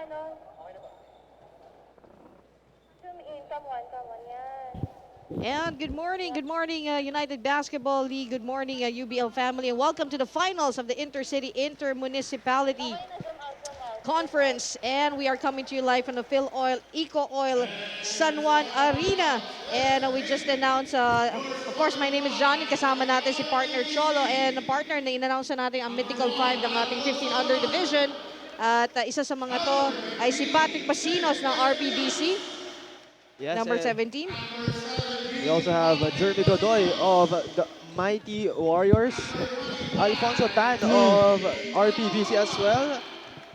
ano? Zoom in. Come on, yan. And good morning, United Basketball League. Good morning, UBL family, and welcome to the finals of the Intercity Inter-Municipality Okay na, zoom out. Conference. And we are coming to you live from the Phil Oil, Eco Oil, San Juan Arena. And we just announced, of course, my name is Johnny. Kasama natin si partner Cholo. And partner, na in-announce na natin ang Mythical 5 ng ating 15 under division. At isa sa mga to ay si Patrick Pasinos ng RPBC, Yes, number and 17. we also have Jeremy Godoy of the Mighty Warriors, Alfonso Tan of RPBC as well,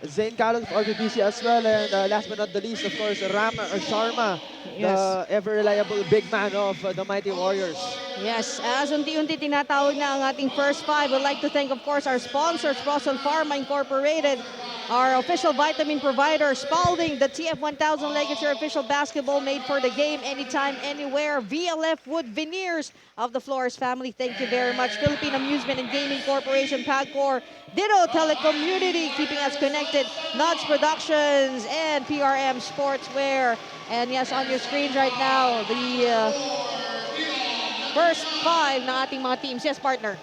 Zane Carlos of RPBC as well, and last but not the least, of course, Ram Sharma, Yes. the ever-reliable big man of the Mighty Warriors. Yes, as unti-unti tinatawag na ang ating first five, we'd like to thank, of course, our sponsors, Russell Pharma Incorporated, our official vitamin provider, Spalding, the TF1000 Legacy official basketball made for the game, anytime, anywhere, VLF Wood Veneers of the Flores family. Thank you very much. Philippine Amusement and Gaming Corporation, PAGCOR, Ditto Telecommunity, keeping us connected, Nuts Productions, and PRM Sportswear. And yes, on your screens right now, the first five ng ating mga teams. Yes, partner.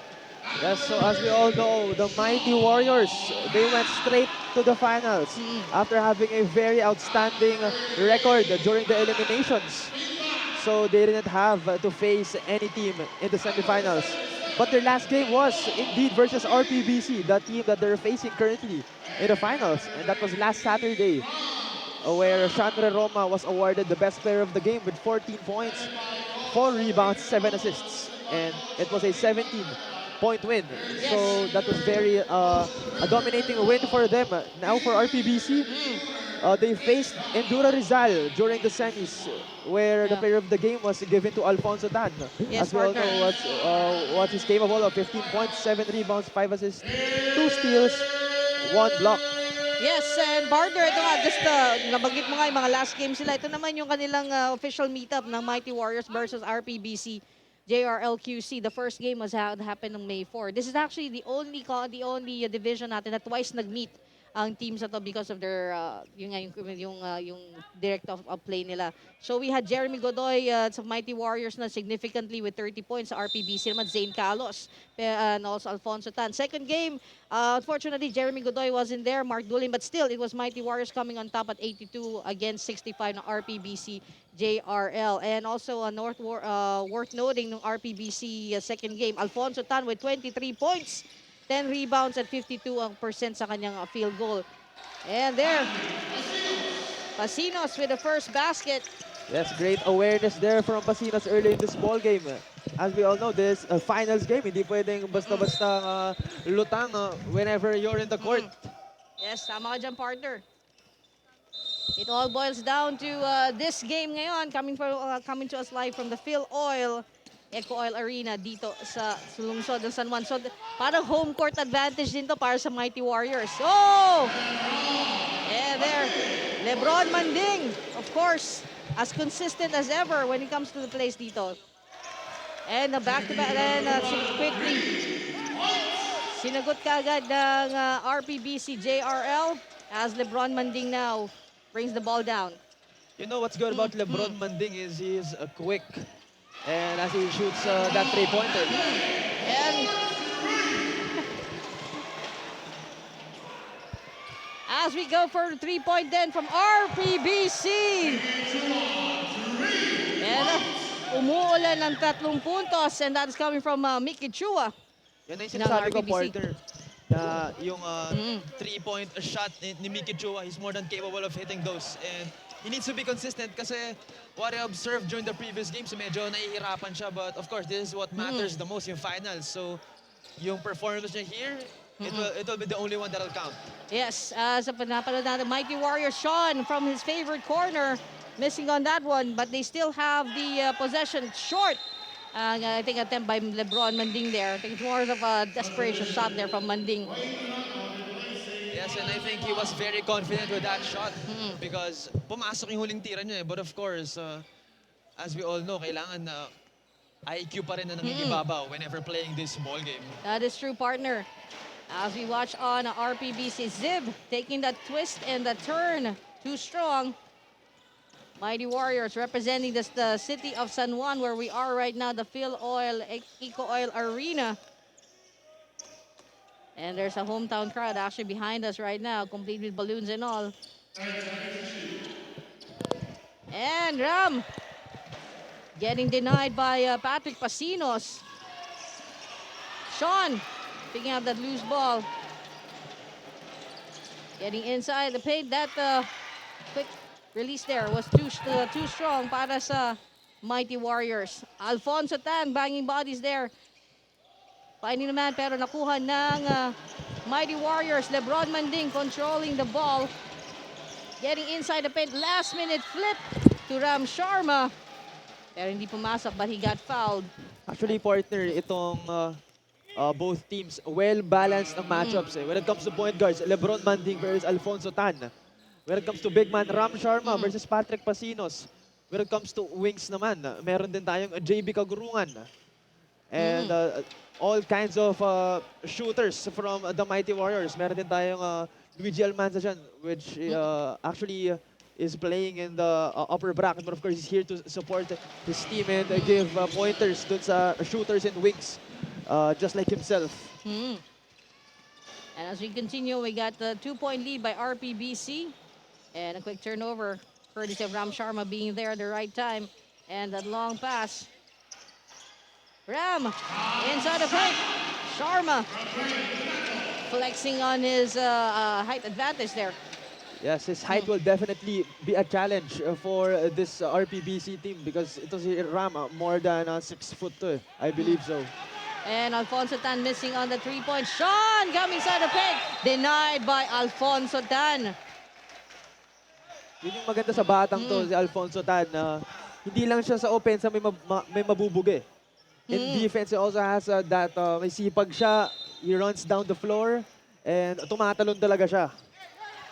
Yes, so as we all know, the Mighty Warriors, they went straight to the finals after having a very outstanding record during the eliminations. So they didn't have to face any team in the semifinals. But their last game was indeed versus RPBC, the team that they're facing currently in the finals. And that was last Saturday, where Chandra Roma was awarded the best player of the game with 14 points, 4 rebounds, 7 assists. And it was a 17-point win. Yes. So that was very a dominating win for them. Now for RPBC, they faced Endura Rizal during the semis, where the player of the game was given to Alfonso Tan. Yes, As we all partner. know what he's capable of: 15 points, 7 rebounds, 5 assists, 2 steals, 1 block. Yes, and partner, ito nga, just nabanggit mo nga yung mga last game sila. Ito naman yung kanilang official meetup ng Mighty Warriors versus RPBC JRL QC. The first game was happened on May 4. This is actually the only division natin that twice nag-meet ang teams na to because of their yung direct of play nila. So we had Jeremy Godoy sa Mighty Warriors na significantly with 30 points. Sa RPBC naman Zane Carlos and also Alfonso Tan. Second game, unfortunately Jeremy Godoy wasn't there, Mark Dulin, but still it was Mighty Warriors coming on top at 82 against 65 ng RPBC JRL. And also worth noting ng RPBC second game, Alfonso Tan with 23 points, 10 rebounds at 52% sa kanyang field goal. And there, Pasinos with the first basket. Yes, great awareness there from Pasinas early in this ball game. As we all know, this finals game, hindi pwedeng basta-basta lutang whenever you're in the court. Yes, tama ka dyan, partner. It all boils down to this game ngayon, coming to us live from the Phil Oil, Eco Oil Arena dito sa lungsod ng San Juan. So parang home court advantage din to para sa Mighty Warriors. Oh! And there, Lebron Manding, of course, as consistent as ever when it comes to the plays dito. And back-to-back, and quickly, sinagot kaagad ng RPBC JRL as Lebron Manding now brings the ball down. You know what's good about LeBron Manding is he's quick, and as he shoots that three-pointer. And as we go for the three-point then from RPBC. And umuulan ng 3 puntos, and that is coming from Mickey Chua. Yan na yung sinasabi ko, RPBC. partner, na yung three-point shot ni Miki Chua, he's more than capable of hitting those. And he needs to be consistent kasi what I observed during the previous games, medyo nahihirapan siya. But of course, this is what matters the most, yung finals. So yung performance niya here, it will be the only one that'll count. Yes, sa panapanood natin, Mighty Warrior Sean from his favorite corner, missing on that one, but they still have the possession short. I think attempt by Lebron Manding there. I think it's more of a desperation shot there from Manding. Yes, and I think he was very confident with that shot because pumasok yung huling tira niya. But of course, as we all know, kailangan IQ pa rin na nangingibabaw whenever playing this ball game. That is true, partner. As we watch on RPBC, Zib taking that twist and the turn. Too strong. Mighty Warriors representing the city of San Juan, where we are right now, the Phil Oil Eco Oil Arena. And there's a hometown crowd actually behind us right now, complete with balloons and all. And Ram getting denied by Patrick Pasinos. Sean picking up that loose ball. Getting inside the paint. That quick release there was too strong para sa Mighty Warriors. Alfonso Tan banging bodies there. Finding the man pero nakuha ng Mighty Warriors. Lebron Manding controlling the ball. Getting inside the paint. Last minute flip to Ram Sharma. Pero hindi pumasok but he got fouled. Actually, partner, itong both teams, well-balanced ang matchups. When it comes to point guards, Lebron Manding versus Alfonso Tan. When it comes to big man, Ram Sharma versus Patrick Pasinos. When it comes to wings naman, meron din tayong JB Kagurungan. And all kinds of shooters from the Mighty Warriors. Meron din tayong Luigi Almanza dyan, which actually is playing in the upper bracket. But of course, he's here to support his team and give pointers dun sa shooters and wings, just like himself. And as we continue, we got the 2-point lead by RPBC. And a quick turnover, courtesy of Ram Sharma being there at the right time. And that long pass. Ram inside the paint. Sharma flexing on his height advantage there. Yes, his height will definitely be a challenge for this RPBC team because ito si Ram, more than 6 foot to, I believe so. And Alfonso Tan missing on the 3-point. Sean coming inside the paint. Denied by Alfonso Tan. Yun yung maganda sa batang to, si Alfonso Tan. Hindi lang siya sa offense may mabubugi. In defense, he also has that may sipag siya. He runs down the floor and tumatalon talaga siya.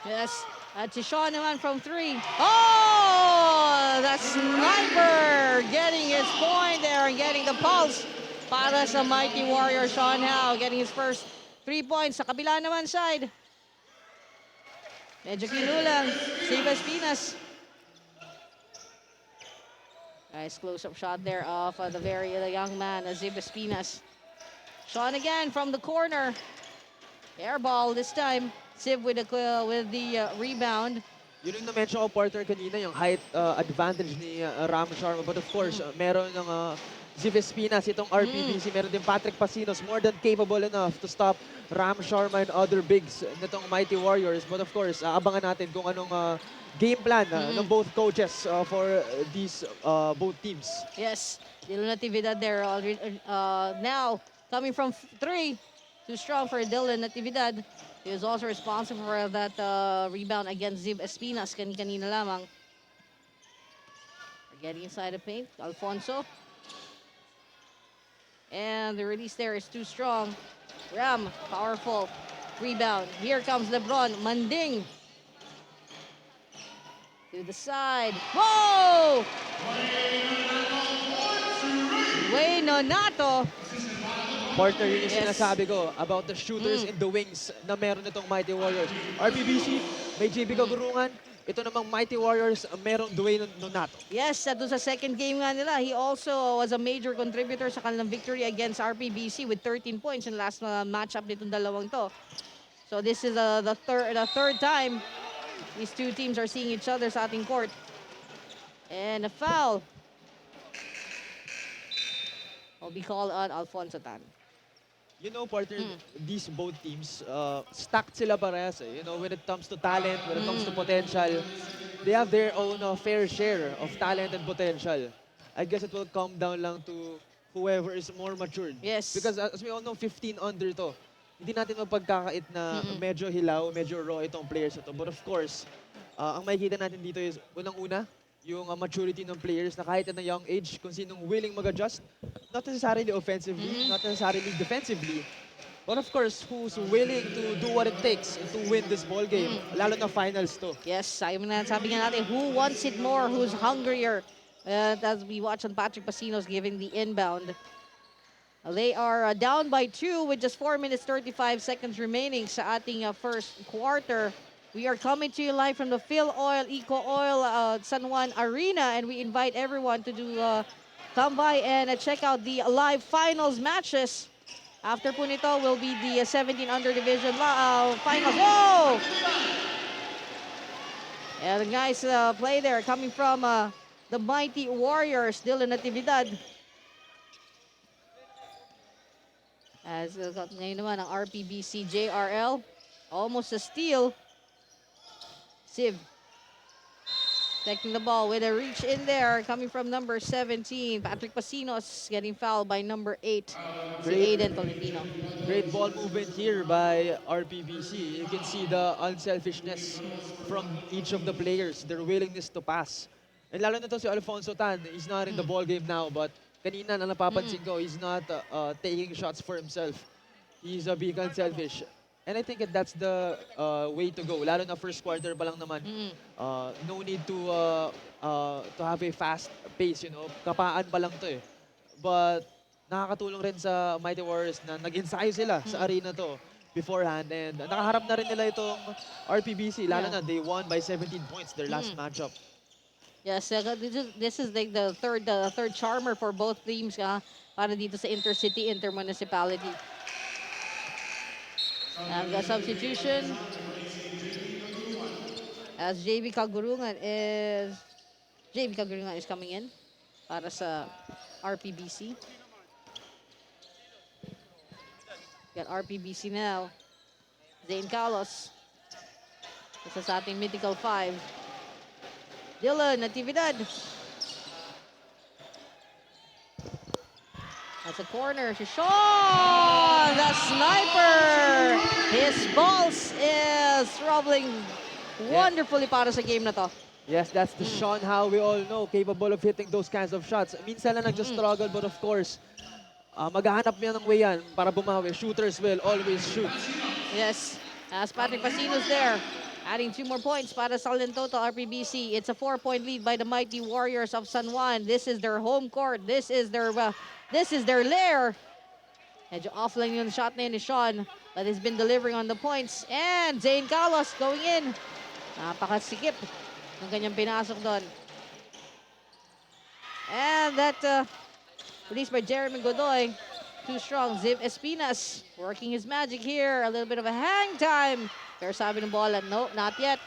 Yes. At si Sean naman from 3. Oh! That sniper getting his point there and getting the pulse para sa Mighty Warrior. Sean Howe getting his first 3 points. Sa kabila naman side. Medyo kinulang. Sivas Pinas. Nice close-up shot there of the young man, Zibas Pinas. Sean again from the corner. Air ball this time. Ziv with the rebound. Yun yung na-mention ko, Porter, kanina, yung height advantage ni Ram Sharma. But of course, meron ng Ziv Espinas, itong RPBC. Meron din Patrick Pasinos, more than capable enough to stop Ram Sharma and other bigs nitong Mighty Warriors. But of course, abangan natin kung anong game plan ng both coaches for these both teams. Yes, Dylan Natividad there. Now, coming from 3, too strong for Dylan Natividad. He was also responsible for that rebound against Zib Espinas kanina lamang. Getting inside the paint, Alfonso. And the release there is too strong. Ram, powerful rebound. Here comes LeBron Manding. To the side. Whoa! Wayne Nonato. Partner, yun yung sinasabi ko about the shooters and the wings na meron itong Mighty Warriors. RPBC, may JB Kagurungan. Ito namang Mighty Warriors, merong Dwayne Nonato. Yes, doon sa second game nga nila, he also was a major contributor sa kanilang victory against RPBC with 13 points in last matchup nitong dalawang to. So this is the third time these two teams are seeing each other sa ating court. And a foul will be called on Alfonso Tan. You know, partner, these both teams, stacked sila parehas. You know, when it comes to talent, when it comes to potential, they have their own fair share of talent and potential. I guess it will come down lang to whoever is more matured. Yes. Because as we all know, 15 under to. Hindi natin mapagkakait na medyo hilaw, medyo raw itong players ito. But of course, ang makikita natin dito is, unang-una, yung maturity ng players na kahit at a young age, kung sinong willing mag-adjust, not necessarily offensively, not necessarily defensively, but of course, who's willing to do what it takes to win this ball game, lalo na finals to. Yes, sabi nga natin, who wants it more, who's hungrier? As we watch on Patrick Pasinos giving the inbound. They are down by 2 with just 4 minutes 35 seconds remaining sa ating first quarter. We are coming to you live from the Phil Oil Eco Oil San Juan Arena, and we invite everyone to come by and check out the live finals matches. After po nito will be the 17 under division finals. Whoa! And a nice play there coming from the Mighty Warriors, Dylan Natividad. As ngayon naman ang RPBC JRL. Almost a steal. Siv taking the ball with a reach in there coming from number 17. Patrick Pasinos getting fouled by number 8. Si Aiden Tolentino. Great ball movement here by RPBC. You can see the unselfishness from each of the players, their willingness to pass. And lalo na to si Alfonso Tan, he's not in the ball game now, but kanina na napapansin ko, he's not taking shots for himself. He's being unselfish. And I think that's the way to go. Lalo na first quarter pa lang naman. No need to have a fast pace, you know. Kapaan pa lang to eh. But nakakatulong rin sa Mighty Warriors na nag-ensayo sila sa arena to beforehand. And nakaharap na rin nila itong RPBC. Lalo na they won by 17 points their last matchup. Yes, this is like the third charmer for both teams para dito sa Intercity Intermunicipality. And the substitution as JB Kagurungan is coming in para sa RPBC. Got RPBC now. Zane Carlos. This is ating mythical 5. Dylan Natividad. That's a corner. Sean, the sniper. His balls is traveling wonderfully para sa game na to. Yes, that's the Sean how we all know, capable of hitting those kinds of shots. Minsan lang nagja-struggle, but of course, maghahanap niya ng way yan para bumawi. Shooters will always shoot. Yes, as Patrick Pasinos there, adding 2 more points para sa Total RPBC. It's a 4-point lead by the Mighty Warriors of San Juan. This is their home court. This is their lair. Medyo offline yung shot na yun ni Sean, but he's been delivering on the points. And Zane Carlos going in. Napakasikip ng kanyang pinasok doon. And that released by Jeremy Godoy. Too strong. Ziv Espinas working his magic here. A little bit of a hang time. Pero sabi ng bola, no, not yet.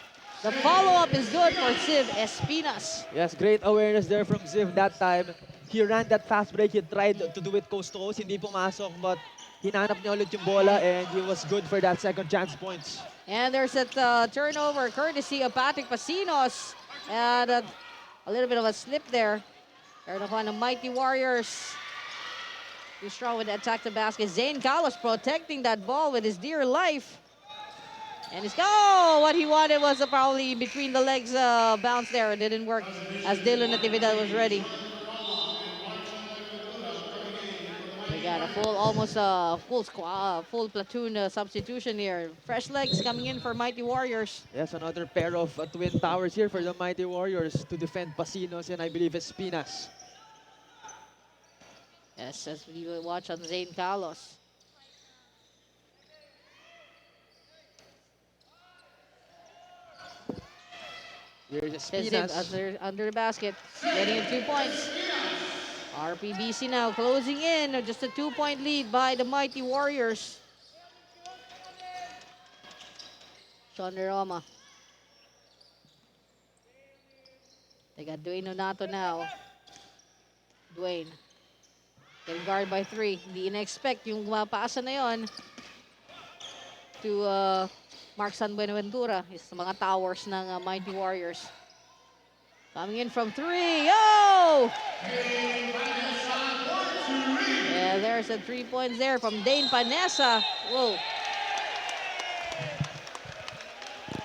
The follow-up is good for Ziv Espinas. Yes, great awareness there from Ziv that time. He ran that fast break. He tried to do it coast to coast. Hindi pumasok, but hinanap niya ulit yung bola and he was good for that second chance points. And there's a turnover courtesy of Patrick Pasinos. And a little bit of a slip there. Pero nakuha ng Mighty Warriors. Too strong with the attack to basket. Zane Carlos protecting that ball with his dear life. And it's, what he wanted was probably between the legs bounce there. It didn't work as Dylan Natividad was ready. We got a full platoon substitution here. Fresh legs coming in for Mighty Warriors. Yes, another pair of twin towers here for the Mighty Warriors to defend Pasinos and I believe Espinas. Yes, as we will watch on Zane Carlos. Here's Espinas. Under the basket, getting 2 points. RPBC now closing in, just a 2-point lead by the Mighty Warriors. Sean Roma. They got Dwayne Onato now. Dwayne. Getting guarded by 3. Hindi in-expect yung mapasa na yon to Mark San Buenaventura. Is mga towers ng Mighty Warriors. Coming in from 3. Oh! Yeah, there's a 3 points there from Dane Panessa. Whoa.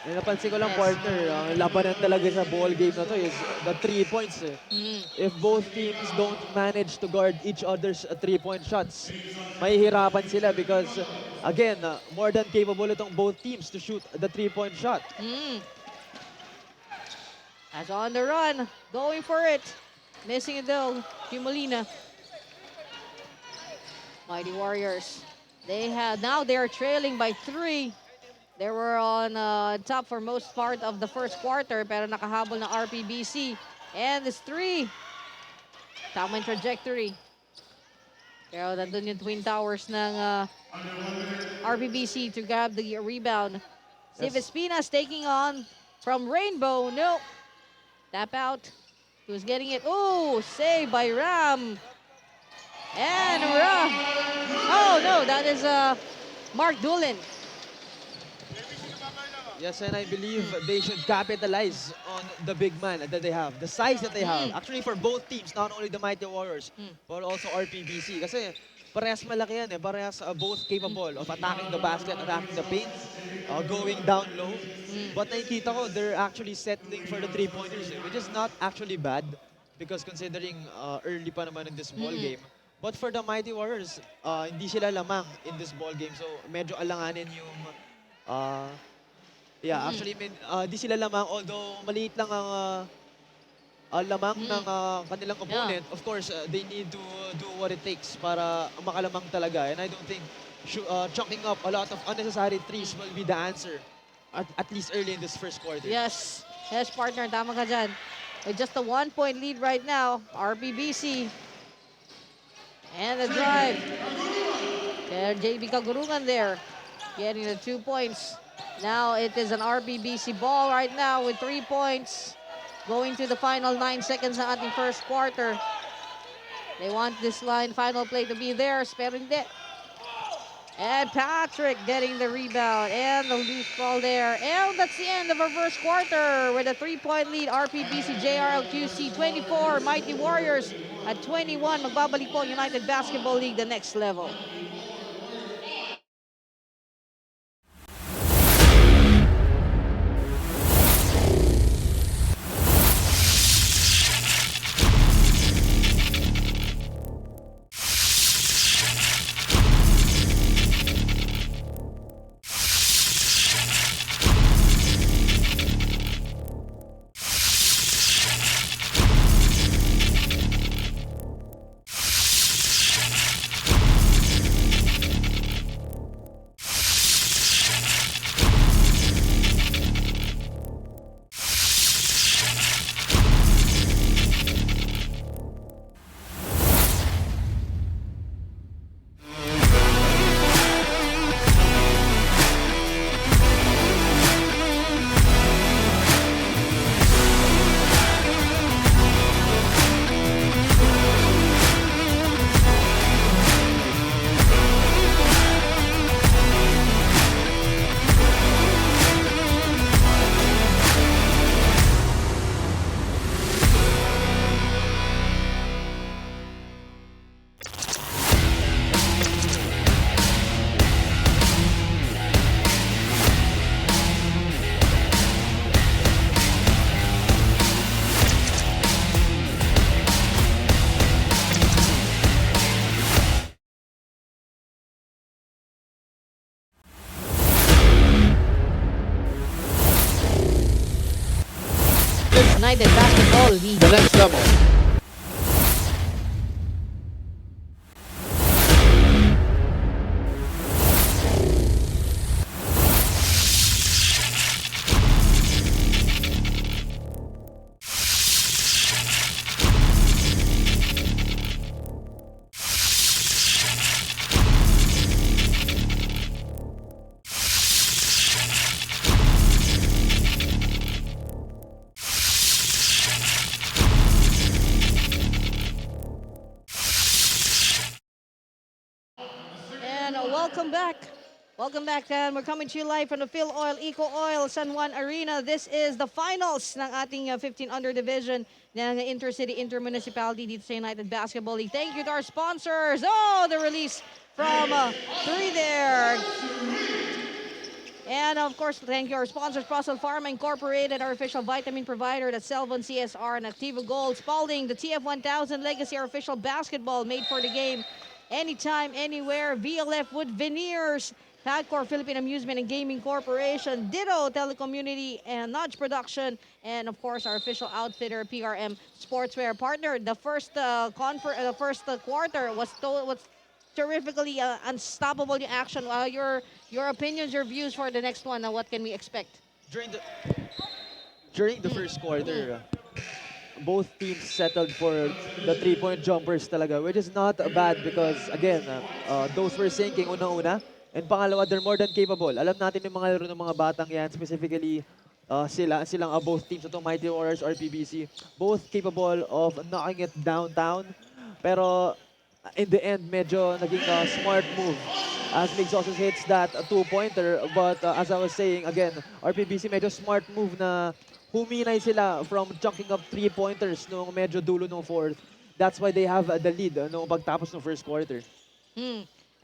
Napansin ko lang, partner, ang labanan talaga sa ball game na to is the 3 points. If both teams don't manage to guard each other's 3-point shots, mahihirapan sila because, again, more than capable itong both teams to shoot the 3-point shot. As on the run, going for it. Missing it though, Molina. Mighty Warriors. Now they're trailing by 3. They were on top for most part of the first quarter pero nakahabol ng RPBC. And it's 3. Tama yung trajectory. Pero nandun yung Twin Towers ng RPBC to grab the rebound. Steve Yes. Espinas taking on from Rainbow. No. Tap out. Who's getting it? Oh, save by Ram. And Ram. Oh, no. That is Mark Doolin. Yes, and I believe they should capitalize on the big man that they have, the size that they have. Actually, for both teams, not only the Mighty Warriors, but also RPBC. Kasi parehas malaki yan eh. Parehas both capable of attacking the basket, attacking the paint, going down low. But nakikita ko, they're actually settling for the three-pointers, which is not actually bad because considering early pa naman in this ball game. But for the Mighty Warriors, hindi sila lamang in this ball game. So medyo alanganin yung actually, di sila lamang, although maliit lang ang lamang ng kanilang opponent. Of course, they need to do what it takes para makalamang talaga. And I don't think chunking up a lot of unnecessary threes will be the answer, at least early in this first quarter. Yes. Yes, partner. Tama ka dyan. With just a 1-point lead right now, RPBC. And the drive. There, JB Kagurungan there, getting the 2 points. Now it is an RPBC ball right now with 3 points. Going to the final 9 seconds ng ating first quarter. They want this final play to be theirs, pero hindi. And Patrick getting the rebound and the loose ball there. And that's the end of our first quarter with a 3-point lead. RPBC JRL QC 24, Mighty Warriors at 21. Magbabalik po ang United Basketball League the next level. United Basketball League. The next level. Welcome back. Welcome back, and we're coming to you live from the Phil Oil Eco Oil San Juan Arena. This is the finals ng ating 15 under division ng Intercity Intermunicipality dito sa United Basketball League. Thank you to our sponsors. Oh, the release from 3 there. And of course, thank you our sponsors, Procel Pharma Incorporated, our official vitamin provider, that's Selvon CSR and Activo Gold, Spalding, the TF1000 Legacy, our official basketball made for the game. Anytime, anywhere, VLF Wood Veneers, Padcor Philippine Amusement and Gaming Corporation, Ditto Telecommunity and Nudge Production, and of course our official outfitter, PRM Sportswear Partner. The first quarter was terrifically unstoppable yung action. Your opinions, your views for the next one. What can we expect? During the during the first quarter, both teams settled for the three-point jumpers talaga, which is not bad because, again, those were sinking una-una. And pangalawa, they're more than capable. Alam natin yung mga laro ng mga batang yan, specifically silang both teams, itong Mighty Warriors, RPBC, both capable of knocking it downtown. Pero in the end, medyo naging smart move as Migs also hits that two-pointer. But as I was saying, again, RPBC medyo smart move na huminay sila from chunking up three-pointers nung medyo dulo nung fourth. That's why they have the lead nung pagtapos ng first quarter.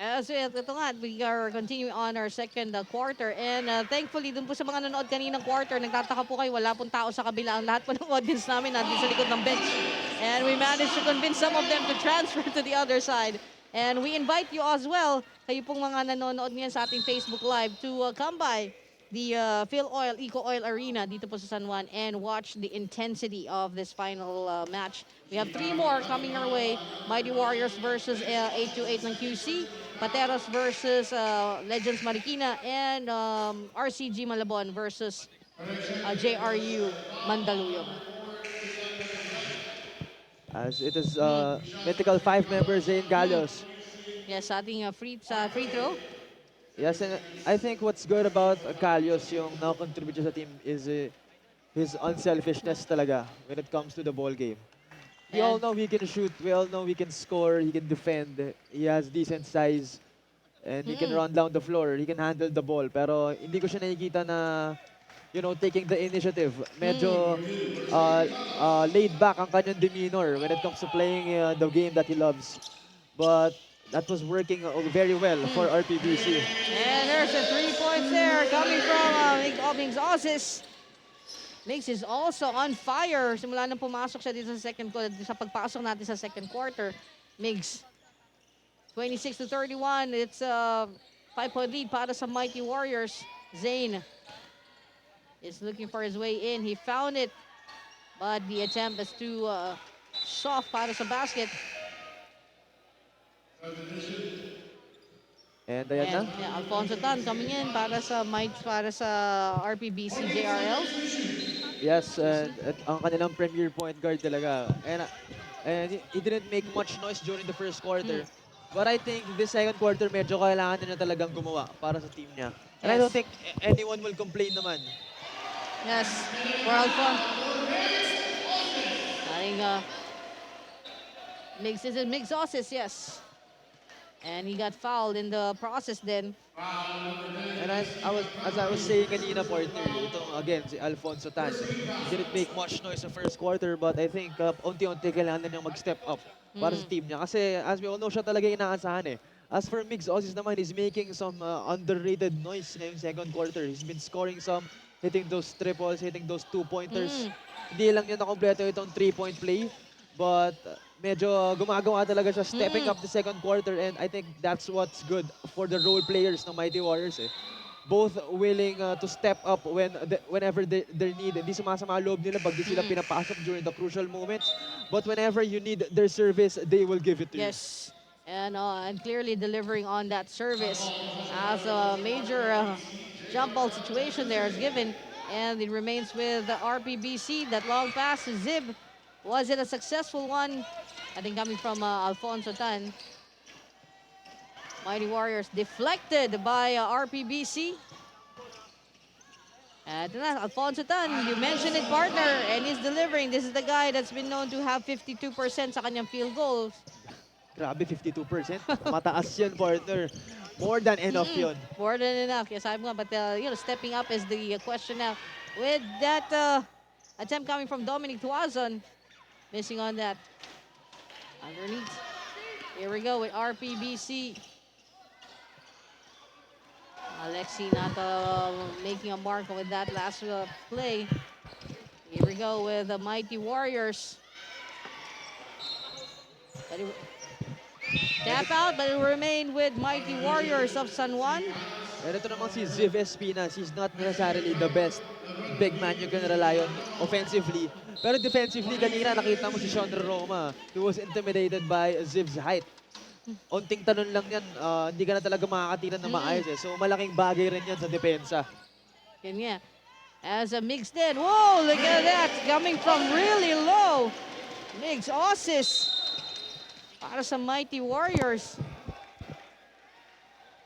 So ito nga, we are continuing on our second quarter. And thankfully, dun po sa mga nanood kaninang quarter, nagtataka po kayo, wala pong tao sa kabila. Ang lahat po ng audience namin nandun sa likod ng bench. And we managed to convince some of them to transfer to the other side. And we invite you as well, kayo pong mga nanonood ngayon sa ating Facebook Live, to come by the Phil Oil, Eco Oil Arena dito po sa San Juan and watch the intensity of this final match. We have 3 more coming our way. Mighty Warriors versus 828 ng QC, Pateros versus Legends Marikina, and RCG Malabon versus JRU Mandaluyong. As it is mythical 5 members in Galios. Yes, sa ating free throw. Yes, and I think what's good about Kalios yung na-contribute sa team is his unselfishness talaga when it comes to the ball game. We all know he can shoot, we all know he can score, he can defend, he has decent size, and he can run down the floor, he can handle the ball. Pero hindi ko siya nakikita na, taking the initiative. Medyo laid back ang kanyang demeanor when it comes to playing the game that he loves. But that was working very well for RPBC. And there's a 3 points there coming from Migs Osis. Migs is also on fire. Simula nang pumasok siya dito sa pagpasok natin sa second quarter. Migs, 26-31. It's a 5-point lead para sa Mighty Warriors. Zane is looking for his way in. He found it, but the attempt is too soft para sa basket. And ayan na. Yeah, Alfonso Tan coming in para sa RPBC JRL. Yes, and ang kanilang premier point guard talaga. And he didn't make much noise during the first quarter. But I think this second quarter, medyo kailangan niya talagang gumawa para sa team niya. And I don't think anyone will complain naman. Yes, for Alfonso. I think Migs Osis, yes. And he got fouled in the process then. And as I was saying kanina, partner, itong again, si Alfonso Tan, didn't make much noise sa first quarter, but I think unti-unti kailangan niyang mag-step up para sa team niya. Kasi as we all know, siya talaga inaasahan eh. As for Migs Osis naman, he's making some underrated noise ngayong second quarter. He's been scoring some, hitting those triples, hitting those two-pointers. Hindi lang yun nakompleto itong three-point play, but medyo gumagawa talaga siya, stepping up the second quarter, and I think that's what's good for the role players ng Mighty Warriors eh. Both willing to step up whenever they're needed. Hindi sumasama ang loob nila pag di sila pinapasok during the crucial moments. But whenever you need their service, they will give it to you. Yes, and clearly delivering on that service as a major jump ball situation there is given. And it remains with the RPBC. That long pass to Zib. Was it a successful one? I think coming from Alfonso Tan. Mighty Warriors deflected by RPBC. Ito na, Alfonso Tan, you mentioned it, partner, and he's delivering. This is the guy that's been known to have 52% sa kanyang field goals. Grabe, 52%. Mataas yan, partner. More than enough yun. More than enough. Yes, I'm nga, but stepping up is the question now. With that attempt coming from Dominic Tuazon, missing on that. Underneath. Here we go with RPBC. Alexi not making a mark with that last play. Here we go with the Mighty Warriors. Tap out, but it will remain with Mighty Warriors of San Juan. And ito naman si Ziv Espinas. He's not necessarily the best big man you can rely on offensively. Pero defensively, kanina nakita mo si Sean Roma. He was intimidated by Ziv's height. onting talon lang yan, hindi ka na talaga makakatira na maayos eh. So malaking bagay rin yan sa depensa. Yan nga. As a mixed in. Whoa, look at that. Coming from really low. Migs Osis. Para sa Mighty Warriors.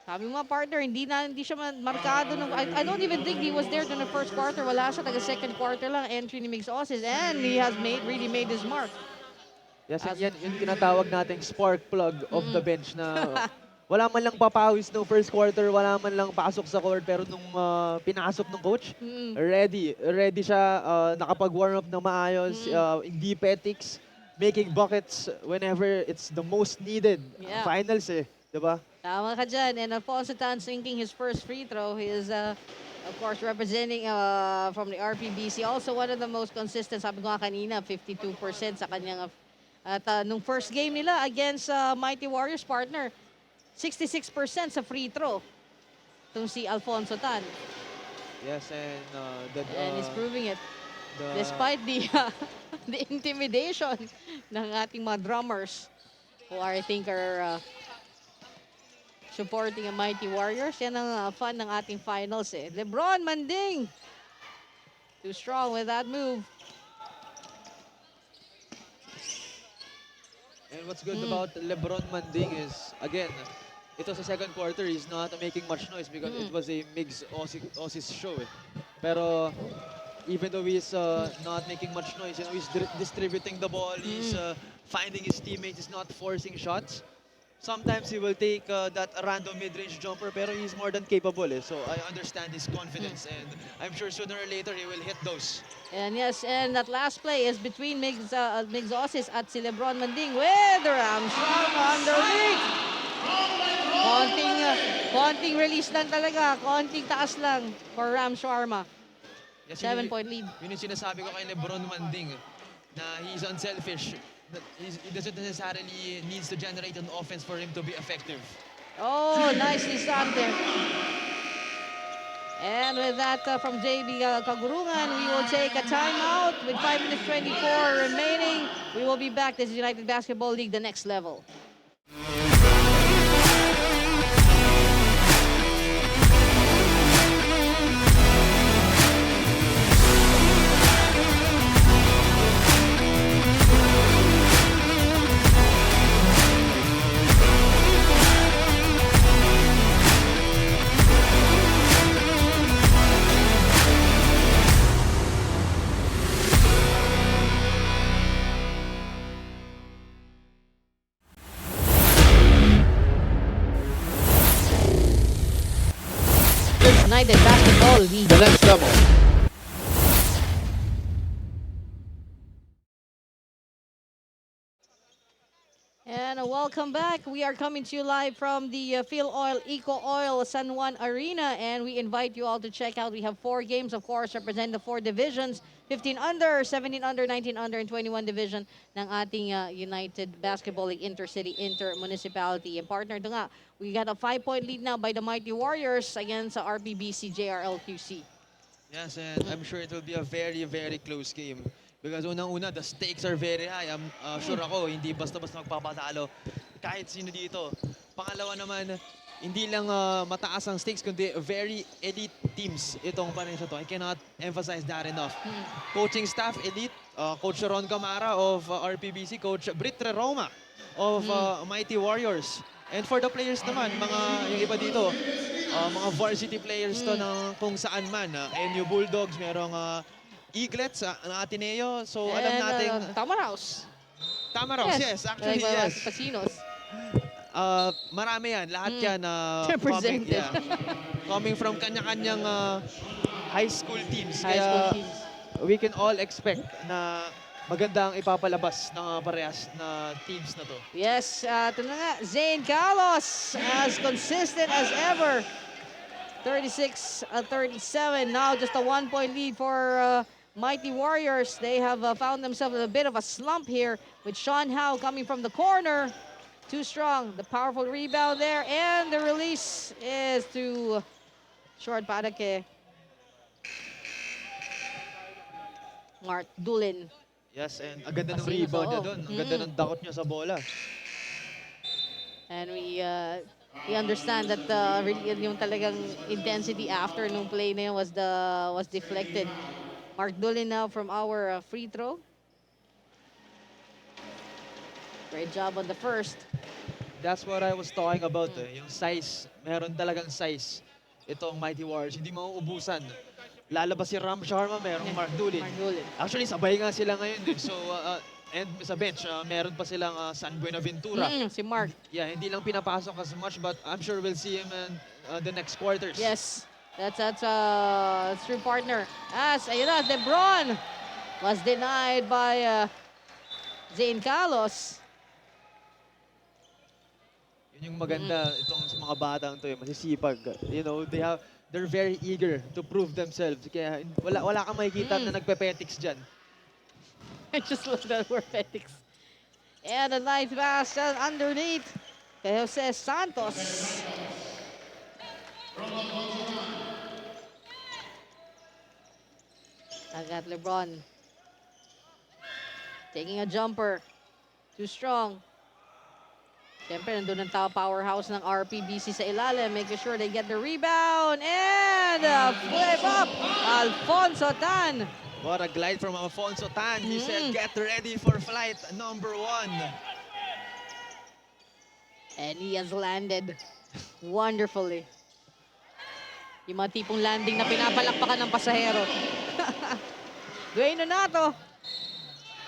Sabi mo partner, hindi siya markado. I don't even think he was there during the first quarter. Wala siya, taga second quarter lang. Entry ni Migs Osis. And he has really made his mark. Yes, yan yung tinatawag nating spark plug of the bench na wala man lang papawis no first quarter, wala man lang pasok sa court, pero nung pinasok ng coach, ready siya, nakapag-warm up na maayos, hindi petics, making buckets whenever it's the most needed. Yeah. Finals eh, di ba? Tama ka dyan. And Alfonso Tan sinking his first free throw. He is, of course, representing from the RPBC. Also, one of the most consistent, sabi ko nga kanina, 52% sa kanyang, at nung first game nila against Mighty Warriors partner, 66% sa free throw. Itong si Alfonso Tan. Yes, and And he's proving it. Despite the the intimidation ng ating mga drummers who I think are supporting a Mighty Warriors. Yan ang fun ng ating finals eh. LeBron Manding. Too strong with that move. And what's good about LeBron Manding is, again, ito sa second quarter, he's not making much noise because it was a Migs Osis show eh. Pero even though he's not making much noise, you know, he's distributing the ball, he's finding his teammates, he's not forcing shots. Sometimes he will take that random mid-range jumper, pero he's more than capable eh. So I understand his confidence and I'm sure sooner or later he will hit those. And yes, and that last play is between Migs Osis at si LeBron Manding with Ramsham underneath. Konting release lang talaga, konting taas lang for Ram Sharma. Yes, 7-point lead. Yun yung sinasabi ko kay LeBron Manding na he's unselfish. That he doesn't necessarily needs to generate an offense for him to be effective. Oh, nicely stopped there. And with that from JB Kagurungan, we will take a timeout with 5 minutes 24 remaining. We will be back. This is United Basketball League, the next level. United Basketball League. The next level. And welcome back. We are coming to you live from the Phil Oil Eco Oil San Juan Arena, and we invite you all to check out. We have 4 games, of course, represent the 4 divisions: 15 under, 17 under, 19 under, and 21 division ng ating United Basketball League Intercity Municipality. And partner ito nga, we got a 5-point lead now by the Mighty Warriors against RPBC JRL QC. Yes, and I'm sure it will be a very, very close game. Because unang-una, the stakes are very high. I'm sure ako, hindi basta-basta magpapatalo kahit sino dito. Pangalawa naman, hindi lang mataas ang stakes, kundi very elite teams itong panisya to. I cannot emphasize that enough. Coaching staff, elite. Coach Ron Camara of RPBC, Coach Britre Roma of Mighty Warriors. And for the players naman, yung iba dito, mga varsity players to ng kung saan man. NU Bulldogs, merong Eaglets, Ateneo. So alam natin... Tamaraos. Tamaraos, yes. Actually, yes. Pasinos. Marami yan. Lahat yan. Represented. Coming from kanya-kanyang high school teams. High school teams. We can all expect na maganda ang ipapalabas ng parehas na teams na to. Yes, ito na nga. Zane Carlos, as consistent as ever. 36-37. Now just a 1-point lead for Mighty Warriors. They have found themselves in a bit of a slump here with Sean Howe coming from the corner. Too strong. The powerful rebound there. And the release is to short para kay Mart Dulin. Yes, and ang ganda ng rebound niya doon. Ang ganda ng dakot niya sa bola. And we understand that really yung talagang intensity after nung play na yun was deflected. Mark Dulin now from our free throw. Great job on the first. That's what I was talking about eh. Yung size, meron talagang size. Itong Mighty Warriors, hindi mauubusan. Lalabas si Ram Sharma, merong Mark Dulin. Mark Dulin. Actually, sabay nga sila ngayon eh. So, and sa bench, meron pa silang San Buenaventura. Si Mark. Yeah, hindi lang pinapasok as much, but I'm sure we'll see him in the next quarters. Yes, that's true partner. As ayun na, Lebron was denied by Zane Carlos. Yun yung maganda itong sa mga batang to, masisipag. You know, they're very eager to prove themselves. Kaya wala kang makikita na nagpe-petics dyan. I just love that word ethics. And a nice pass underneath kay Jose Santos. Agad Lebron. Taking a jumper. Too strong. Siyempre, nandun ang powerhouse ng RPBC sa ilalim, making sure they get the rebound. And flip up, Alfonso Tan. What a glide from Alfonso Tan. He said, get ready for flight number 1. And he has landed wonderfully. Yung mga tipong landing na pinapalakpakan ng pasahero. Dwayne Donato.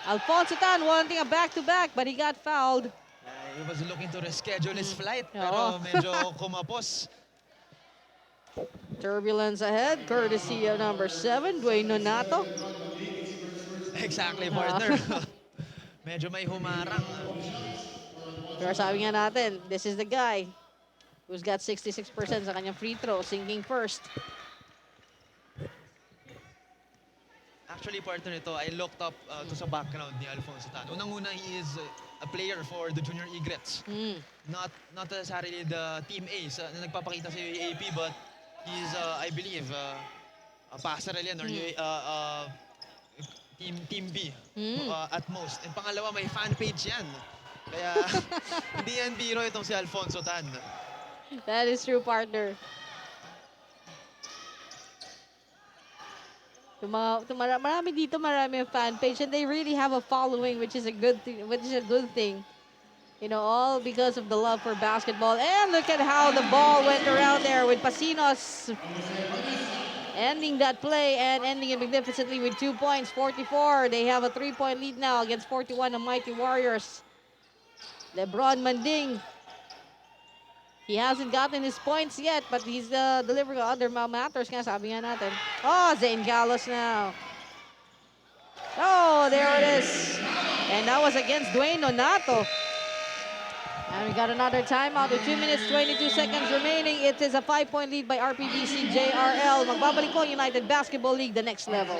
Alfonso Tan wanting a back-to-back, but he got fouled. He was looking to reschedule his flight, Oo. pero medyo kumapos. Turbulence ahead, courtesy of number 7, Dwayne Donato. Exactly, partner. Medyo may humarang. Pero sabi nga natin, this is the guy who's got 66% sa kanyang free throw, sinking first. Actually, partner ito, I looked up to sa background ni Alfonso Tan. Unang-una, he is a player for the Junior Egrets. Not necessarily the Team A na nagpapakita sa UAAP, but he's, I believe, a passer yan or Team B at most. And pangalawa, may fan page yan. Kaya hindi yan biro itong si Alfonso Tan. That is true, partner. Marami dito, marami yung fan page, and they really have a following, which is a good thing. You know, all because of the love for basketball. And look at how the ball went around there with Pasinos ending that play and ending it magnificently with 2 points, 44. They have a 3-point lead now against 41 of Mighty Warriors. Lebron Manding. He hasn't gotten his points yet, but he's delivering other matters nga, sabi nga natin. Oh, Zane Gallos now. Oh, there it is. And that was against Dwayne Donato. And we got another timeout with 2 minutes, 22 seconds remaining. It is a 5-point lead by RPBC JRL. Magbabalik po United Basketball League, the next level.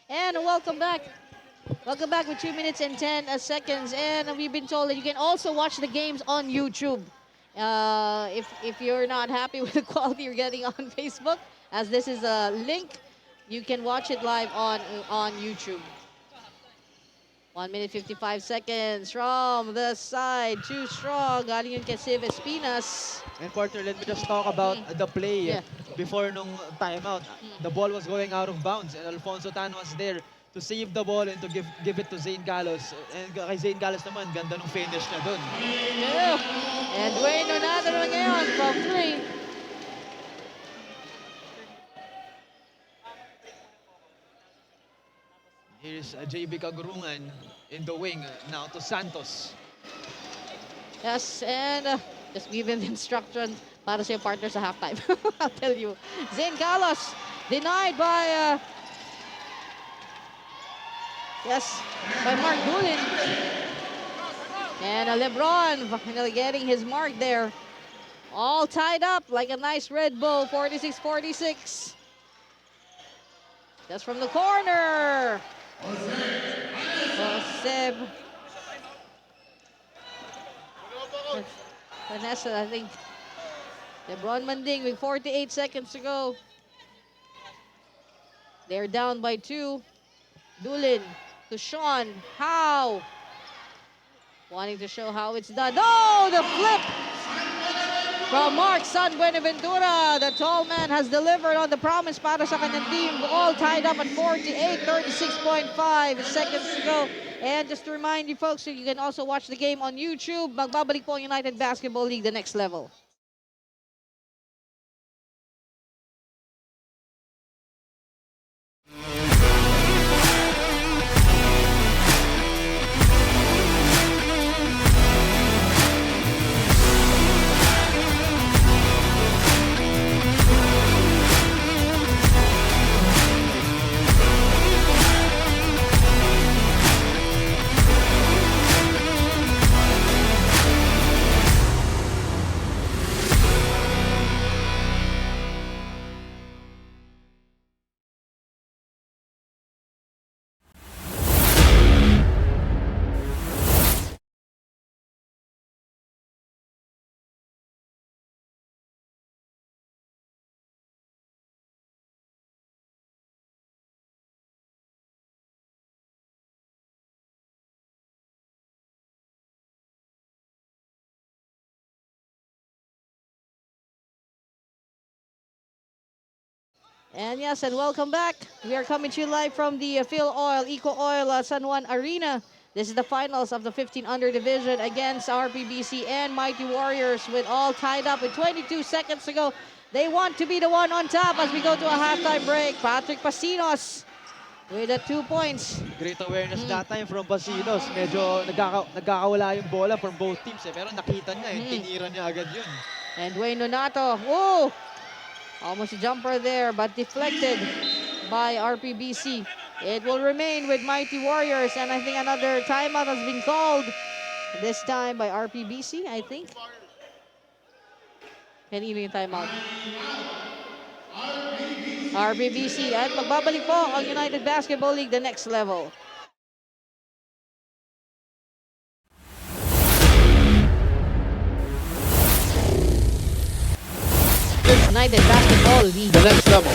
And welcome back. Welcome back with 2 minutes and 10 seconds. And we've been told that you can also watch the games on YouTube. If you're not happy with the quality you're getting on Facebook, as this is a link, you can watch it live on YouTube. 1 minute 55 seconds from the side. Too strong. Galing yun kay Siv Espinas. And partner, let me just talk about the play Yeah. before nung timeout. The ball was going out of bounds and Alfonso Tan was there to save the ball and to give it to Zane Galos. And kay Zane Galos naman, ganda nung finish niya dun. Yeah. And Dwayne Donato naman ngayon from 3. Here's JB Kagurungan in the wing, now to Santos. Yes, and just give him the instruction para sa yung partner sa halftime. I'll tell you. Zane Galos denied by by Mark Doolin. And LeBron finally getting his mark there. All tied up like a nice Red Bull, 46-46. Just from the corner. Seb. Vanessa, I think. LeBron Manding with 48 seconds to go. They're down by 2. Doolin to Sean. How? Wanting to show how it's done. Oh, the flip from Mark San Buenaventura. The tall man has delivered on the promise para sa kanyang team. All tied up at 48, 36.5 seconds to go. And just to remind you folks, you can also watch the game on YouTube. Magbabalik po ang United Basketball League, the next level. And yes, and welcome back. We are coming to you live from the Phil Oil, Eco Oil San Juan Arena. This is the finals of the 15 under division against RPBC and Mighty Warriors with all tied up with 22 seconds to go. They want to be the one on top as we go to a halftime break. Patrick Pasinos with the 2 points. Great awareness that time from Pasinos. Medyo nagkakawala yung bola from both teams pero nakita niya tinira niya agad yun. And Dwayne Donato, whoa! Almost a jumper there, but deflected by RPBC. It will remain with Mighty Warriors, and I think another timeout has been called. This time by RPBC, I think. Kanino yung timeout? RPBC. At magbabalik po ang United Basketball League, the next level. United Basketball League. The next level.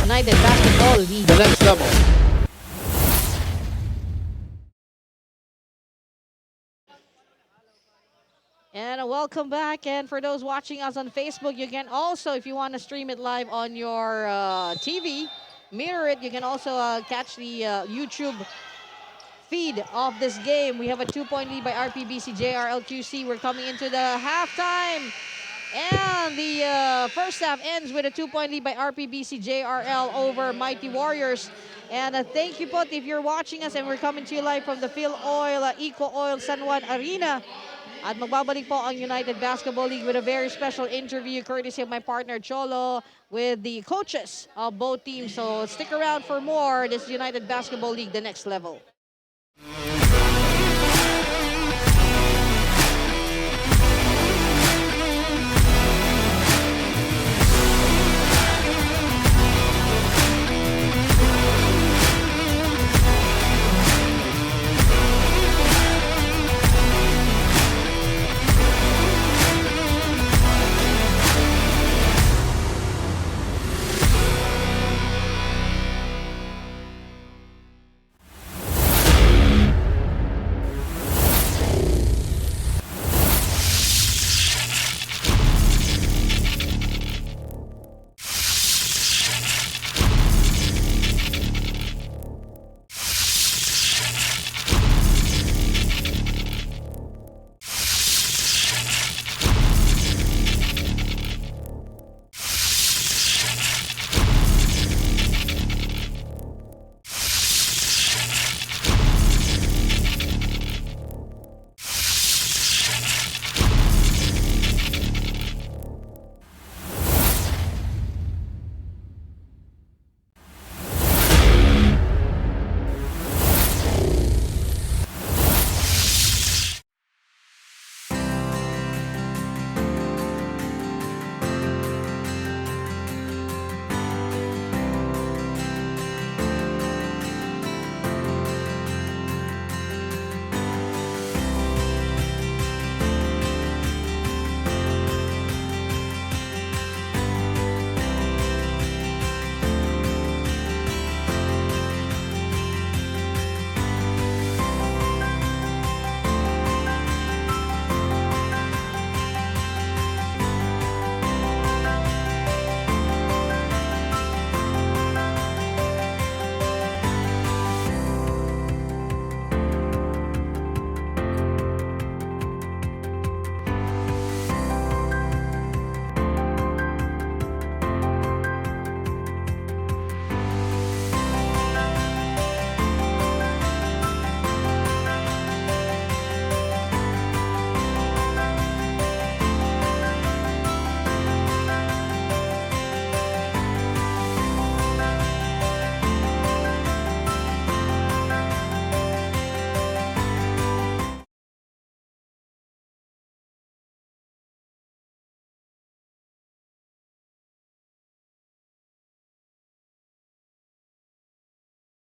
United Basketball League. The next level. And welcome back. And for those watching us on Facebook, you can also, if you want to stream it live on your TV, mirror it. You can also catch the YouTube feed of this game. We have a 2-point lead by RPBC JRL QC. We're coming into the halftime. And the first half ends with a 2-point lead by RPBC JRL over Mighty Warriors. And thank you po if you're watching us, and we're coming to you live from the Phil Oil, Eco Oil San Juan Arena. At magbabalik po ang United Basketball League with a very special interview courtesy of my partner Cholo with the coaches of both teams. So stick around for more. This is United Basketball League, the next level.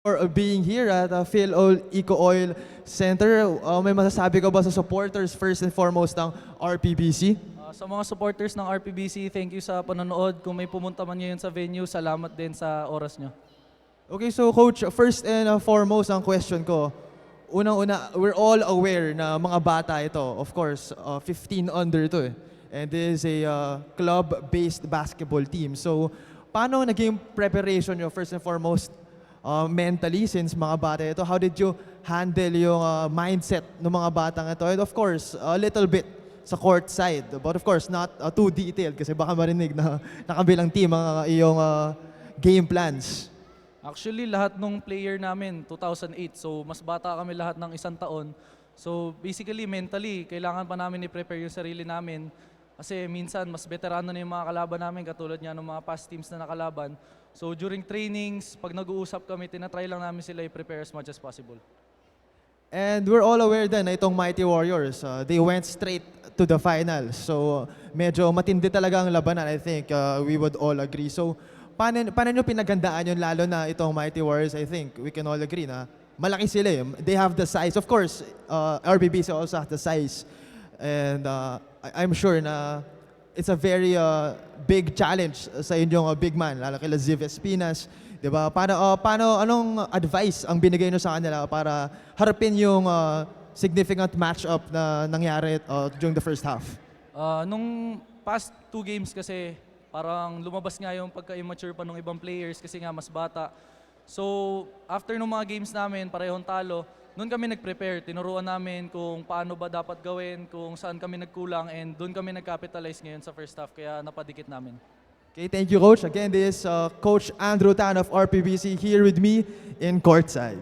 for being here at Phil Eco Oil Center. May masasabi ka ba sa supporters first and foremost ng RPBC? Sa mga supporters ng RPBC, thank you sa panonood. Kung may pumunta man ngayon sa venue, salamat din sa oras nyo. Okay, so Coach, first and foremost ang question ko. Unang-una, we're all aware na mga bata ito. Of course, 15 under to eh. And this is a club-based basketball team. So, paano naging preparation nyo first and foremost mentally since mga bata ito? How did you handle yung mindset ng mga batang ito? And of course, a little bit sa court side. But of course, not too detailed kasi baka marinig na nakabilang team ang iyong game plans. Actually, lahat ng player namin, 2008. So, mas bata kami lahat ng 1 taon. So, basically, mentally, kailangan pa namin i-prepare yung sarili namin. Kasi minsan, mas veterano na yung mga kalaban namin, katulad nga ng mga past teams na nakalaban. So, during trainings, pag nag-uusap kami, tinatry lang namin sila i-prepare as much as possible. And we're all aware din na itong Mighty Warriors, they went straight to the finals. So, medyo matindi talaga ang labanan, I think we would all agree. So, paano nyo pinagandaan yun, lalo na itong Mighty Warriors? I think we can all agree na malaki sila eh. They have the size. Of course, RPBC also has the size. And I'm sure na it's a very big challenge sa inyong big man, lalo kila Ziv Espinas. Diba? Anong advice ang binigay nyo sa kanila para harapin yung significant matchup na nangyari during the first half? Nung past 2 games kasi, parang lumabas nga yung pagka-immature pa ng ibang players kasi nga mas bata. So, after nung mga games namin, parehong talo, noon kami nag-prepare. Tinuruan namin kung paano ba dapat gawin, kung saan kami nagkulang, and doon kami nag-capitalize ngayon sa first half, kaya napadikit namin. Okay, thank you, Coach. Again, this is Coach Andrew Tan of RPBC here with me in courtside.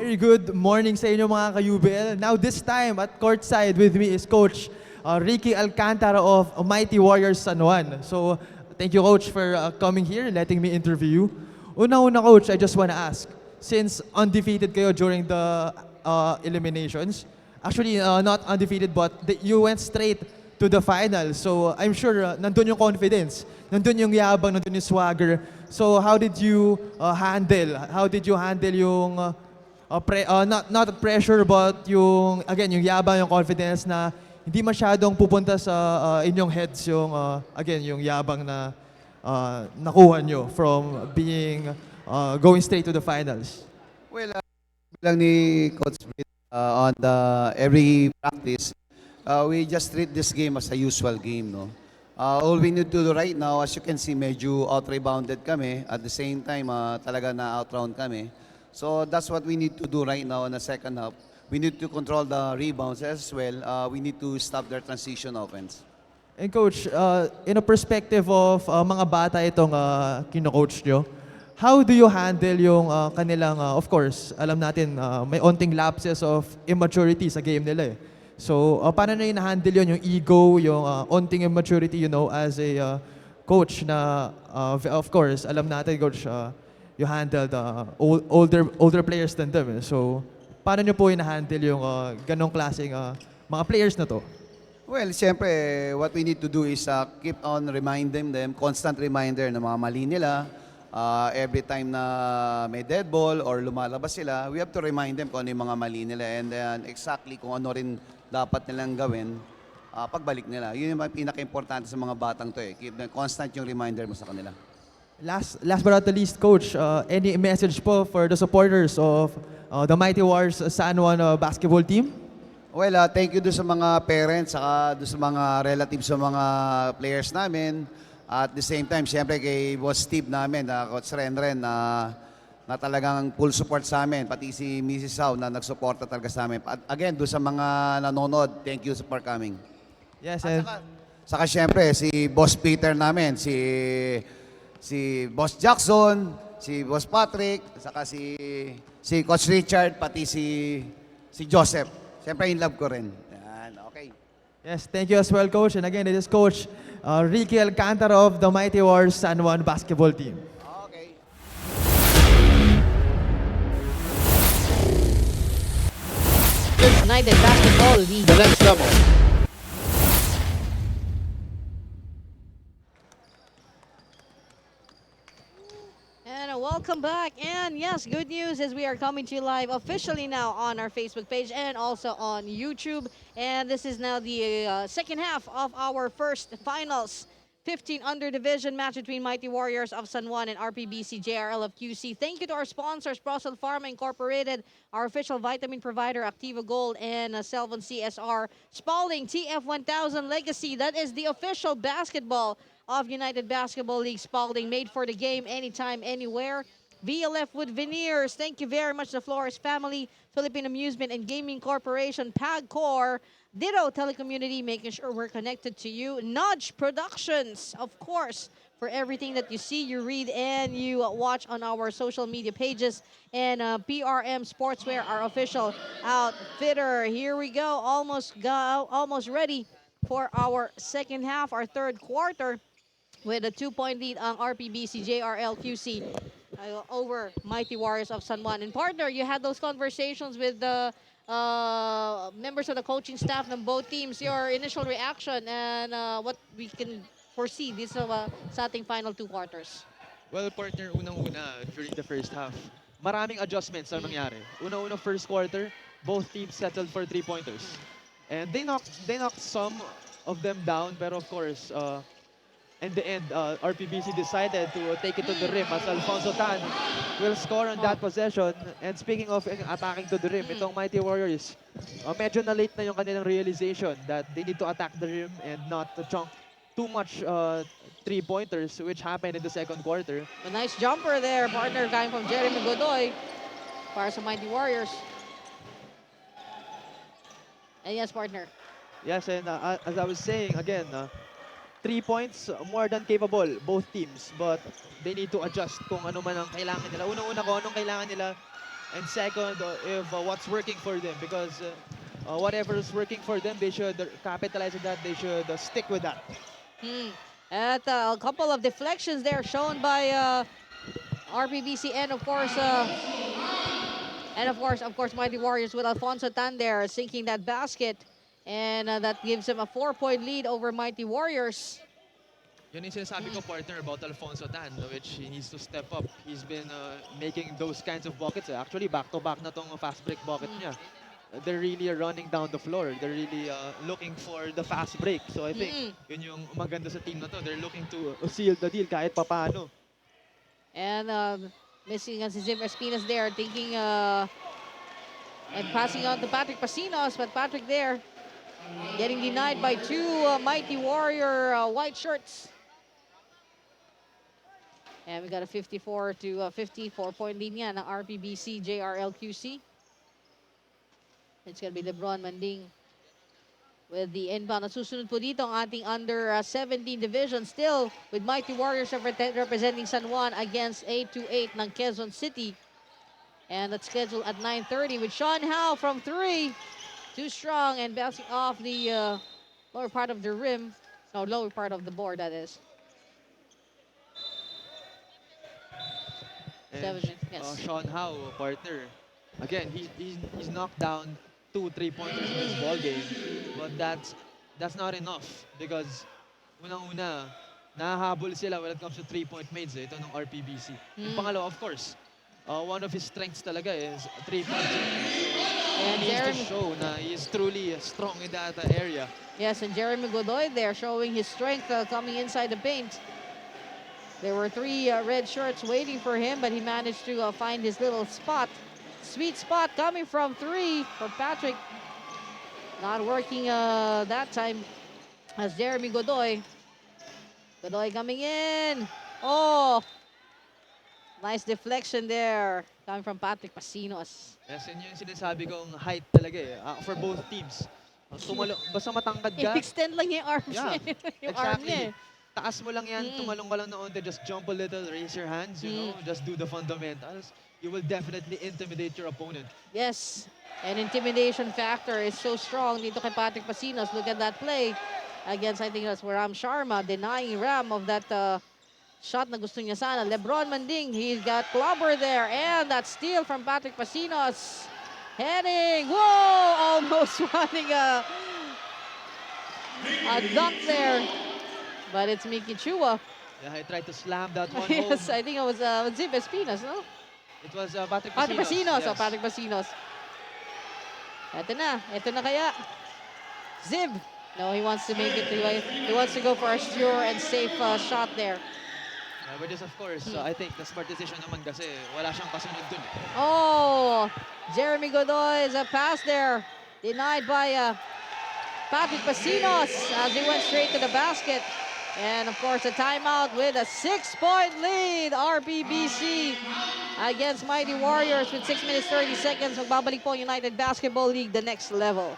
Very good morning sa inyo mga ka-UBL. Now this time at courtside with me is Coach Ricky Alcantara of Mighty Warriors San Juan. So thank you, Coach, for coming here and letting me interview you. Una-una, Coach, I just want to ask, since undefeated kayo during the eliminations, actually not undefeated but you went straight to the final. So I'm sure nandun yung confidence, nandun yung yabang, nandun yung swagger. So how did you handle yung not pressure but yung again yung yabang, yung confidence na hindi masyadong pupunta sa inyong heads yung again yung yabang na nakuha nyo from being going straight to the finals? Well, bilang ni Coach Smith, on the every practice, we just treat this game as a usual game, no? All we need to do right now, as you can see, medyo out-rebounded kami. At the same time, talaga na out-round kami. So that's what we need to do right now in the second half. We need to control the rebounds as well. We need to stop their transition offense. And coach, in a perspective of mga bata itong kino-coach nyo, how do you handle yung kanilang, of course, alam natin, may onting lapses of immaturity sa game nila eh. So, paano nyo na-handle yun, yung ego, yung onting immaturity, you know, as a coach na, of course, alam natin, coach, you handled older players than them. Eh. So, paano nyo po na-handle yung ganong klaseng mga players na to? Well, siyempre, what we need to do is keep on reminding them, constant reminder ng mga mali nila. Every time na may dead ball or lumalabas sila, we have to remind them kung ano yung mga mali nila and then exactly kung ano rin dapat nilang gawin pagbalik nila. Yun yung pinaka-importante sa mga batang to eh. Keep them constant yung reminder mo sa kanila. Last but not the least, coach, any message po for the supporters of the Mighty Warriors San Juan basketball team? Well, thank you doon sa mga parents, saka doon sa mga relatives sa mga players namin. At the same time, siyempre kay Boss Steve namin, Coach Renren, na talagang full support sa amin. Pati si Mrs. Sau na nagsuporta talaga sa amin. At again, doon sa mga nanonood, thank you for coming. Yes, At and saka siyempre, si Boss Peter namin, si Boss Jackson, si Boss Patrick, saka si Coach Richard, pati si Joseph. Siyempre, in love ko rin. Yan, okay. yes, thank you as well, coach. And again, this is Coach Ricky Alcantara of the Mighty Warriors San Juan basketball team. Okay. United Basketball League. The next level. And welcome back. And yes, good news is we are coming to you live officially now on our Facebook page and also on YouTube. And this is now the second half of our first finals 15 under division match between Mighty Warriors of San Juan and RPBC JRL of QC. Thank you to our sponsors, Procel Pharma Incorporated, our official vitamin provider, Activa Gold, and Selvon CSR. Spalding TF1000 Legacy, that is the official basketball of United Basketball League. Spalding, made for the game, anytime, anywhere. VLF Wood Veneers, thank you very much, the Flores family, Philippine Amusement and Gaming Corporation, PAGCOR, Ditto Telecommunity, making sure we're connected to you. Nudge Productions, of course, for everything that you see, you read, and you watch on our social media pages. And PRM Sportswear, our official outfitter. Here we go, almost ready for our second half, our third quarter, with a 2-point lead on RPBC JRL QC over Mighty Warriors of San Juan. And partner, you had those conversations with the members of the coaching staff ng both teams. Your initial reaction and what we can foresee this sa ating final two quarters. Well, partner, unang-una, during the first half, maraming adjustments ang nangyari. Una-una, first quarter, both teams settled for three-pointers. And they knocked some of them down, pero of course, in the end, RPBC decided to take it to the rim as Alfonso Tan will score on that possession. And speaking of attacking to the rim, itong Mighty Warriors, medyo na-late na yung kanilang realization that they need to attack the rim and not to chunk too much three-pointers, which happened in the second quarter. A nice jumper there, partner, coming from Jeremy Godoy para sa Mighty Warriors. And yes, partner. Yes, and as I was saying, again, 3 points, more than capable, both teams. But they need to adjust kung ano man ang kailangan nila. Una-una kung anong kailangan nila. And second, if what's working for them. Because whatever is working for them, they should capitalize on that. They should stick with that. At a couple of deflections there shown by RPBC and of course, Mighty Warriors with Alfonso Tan there sinking that basket. And that gives him a 4-point lead over Mighty Warriors. Yun yung sinasabi ko, partner, about Alfonso Tan, which he needs to step up. He's been making those kinds of buckets. Actually, back-to-back na tong fast break bucket niya. They're really running down the floor. They're really looking for the fast break. So I think yun yung maganda sa team na to. They're looking to seal the deal kahit papaano. And missing si Zim Espinas there, thinking And passing on to Patrick Pasinos, but Patrick there getting denied by two Mighty Warrior white shirts. And we got a 54 to 54 point lead niya ng RPBC JRL QC. It's gonna be LeBron Manding with the inbound. At susunod po dito ang ating under 17 division still with Mighty Warriors representing San Juan against 828 ng Quezon City. And that's scheduled at 9:30 with Sean Howe from 3. Too strong and bouncing off the lower part of the rim. No, lower part of the board, that is. And 7 minutes, yes. Sean Howe, partner. Again, he's knocked down 2 3-pointers in this ball game, but that's not enough because unang-una, nahahabol sila when it comes to 3-point maids ito ng RPBC. Yung pangalawa, of course, one of his strengths talaga is 3-point. And He needs to Jeremy, show na he is truly strong in that area. yes, and Jeremy Godoy there showing his strength coming inside the paint. There were 3 red shirts waiting for him, but he managed to find his little spot. Sweet spot coming from 3 for Patrick. Not working that time as Jeremy Godoy. Godoy coming in. Oh, nice deflection there coming from Patrick Pasinos. Yes, yun yung sinasabi kong height talaga for both teams. Basta matangkad ka. I-extend lang niya yung arms Yeah, niya. Yung arm niya. Taas mo lang yan, tumalong ka lang na onte, just jump a little, raise your hands, you know, just do the fundamentals. You will definitely intimidate your opponent. Yes, and intimidation factor is so strong dito kay Patrick Pasinos. Look at that play against, I think that's Ram Sharma, denying Ram of that shot na gusto niya sana. LeBron Manding, he's got clobber there, and that steal from Patrick Pasinos. Heading, whoa, almost running a dunk there. But it's Miki Chua. Yeah, I tried to slam that one Yes, home. I think it was Zip Espinas, no? It was Patrick Pasinos. Patrick Pasinos, yes. oh, Patrick Pasinos. Ito na kaya. Zib. No, he wants to make it. He wants to go for a sure and safe shot there. But just of course, I think the smart decision naman kasi wala siyang kasunod dun. Oh, Jeremy Godoy's a pass there. Denied by Patrick Pasinos as he went straight to the basket. And of course, a timeout with a 6-point lead. RPBC against Mighty Warriors with 6 minutes 30 seconds. Magbabalik po United Basketball League, the next level.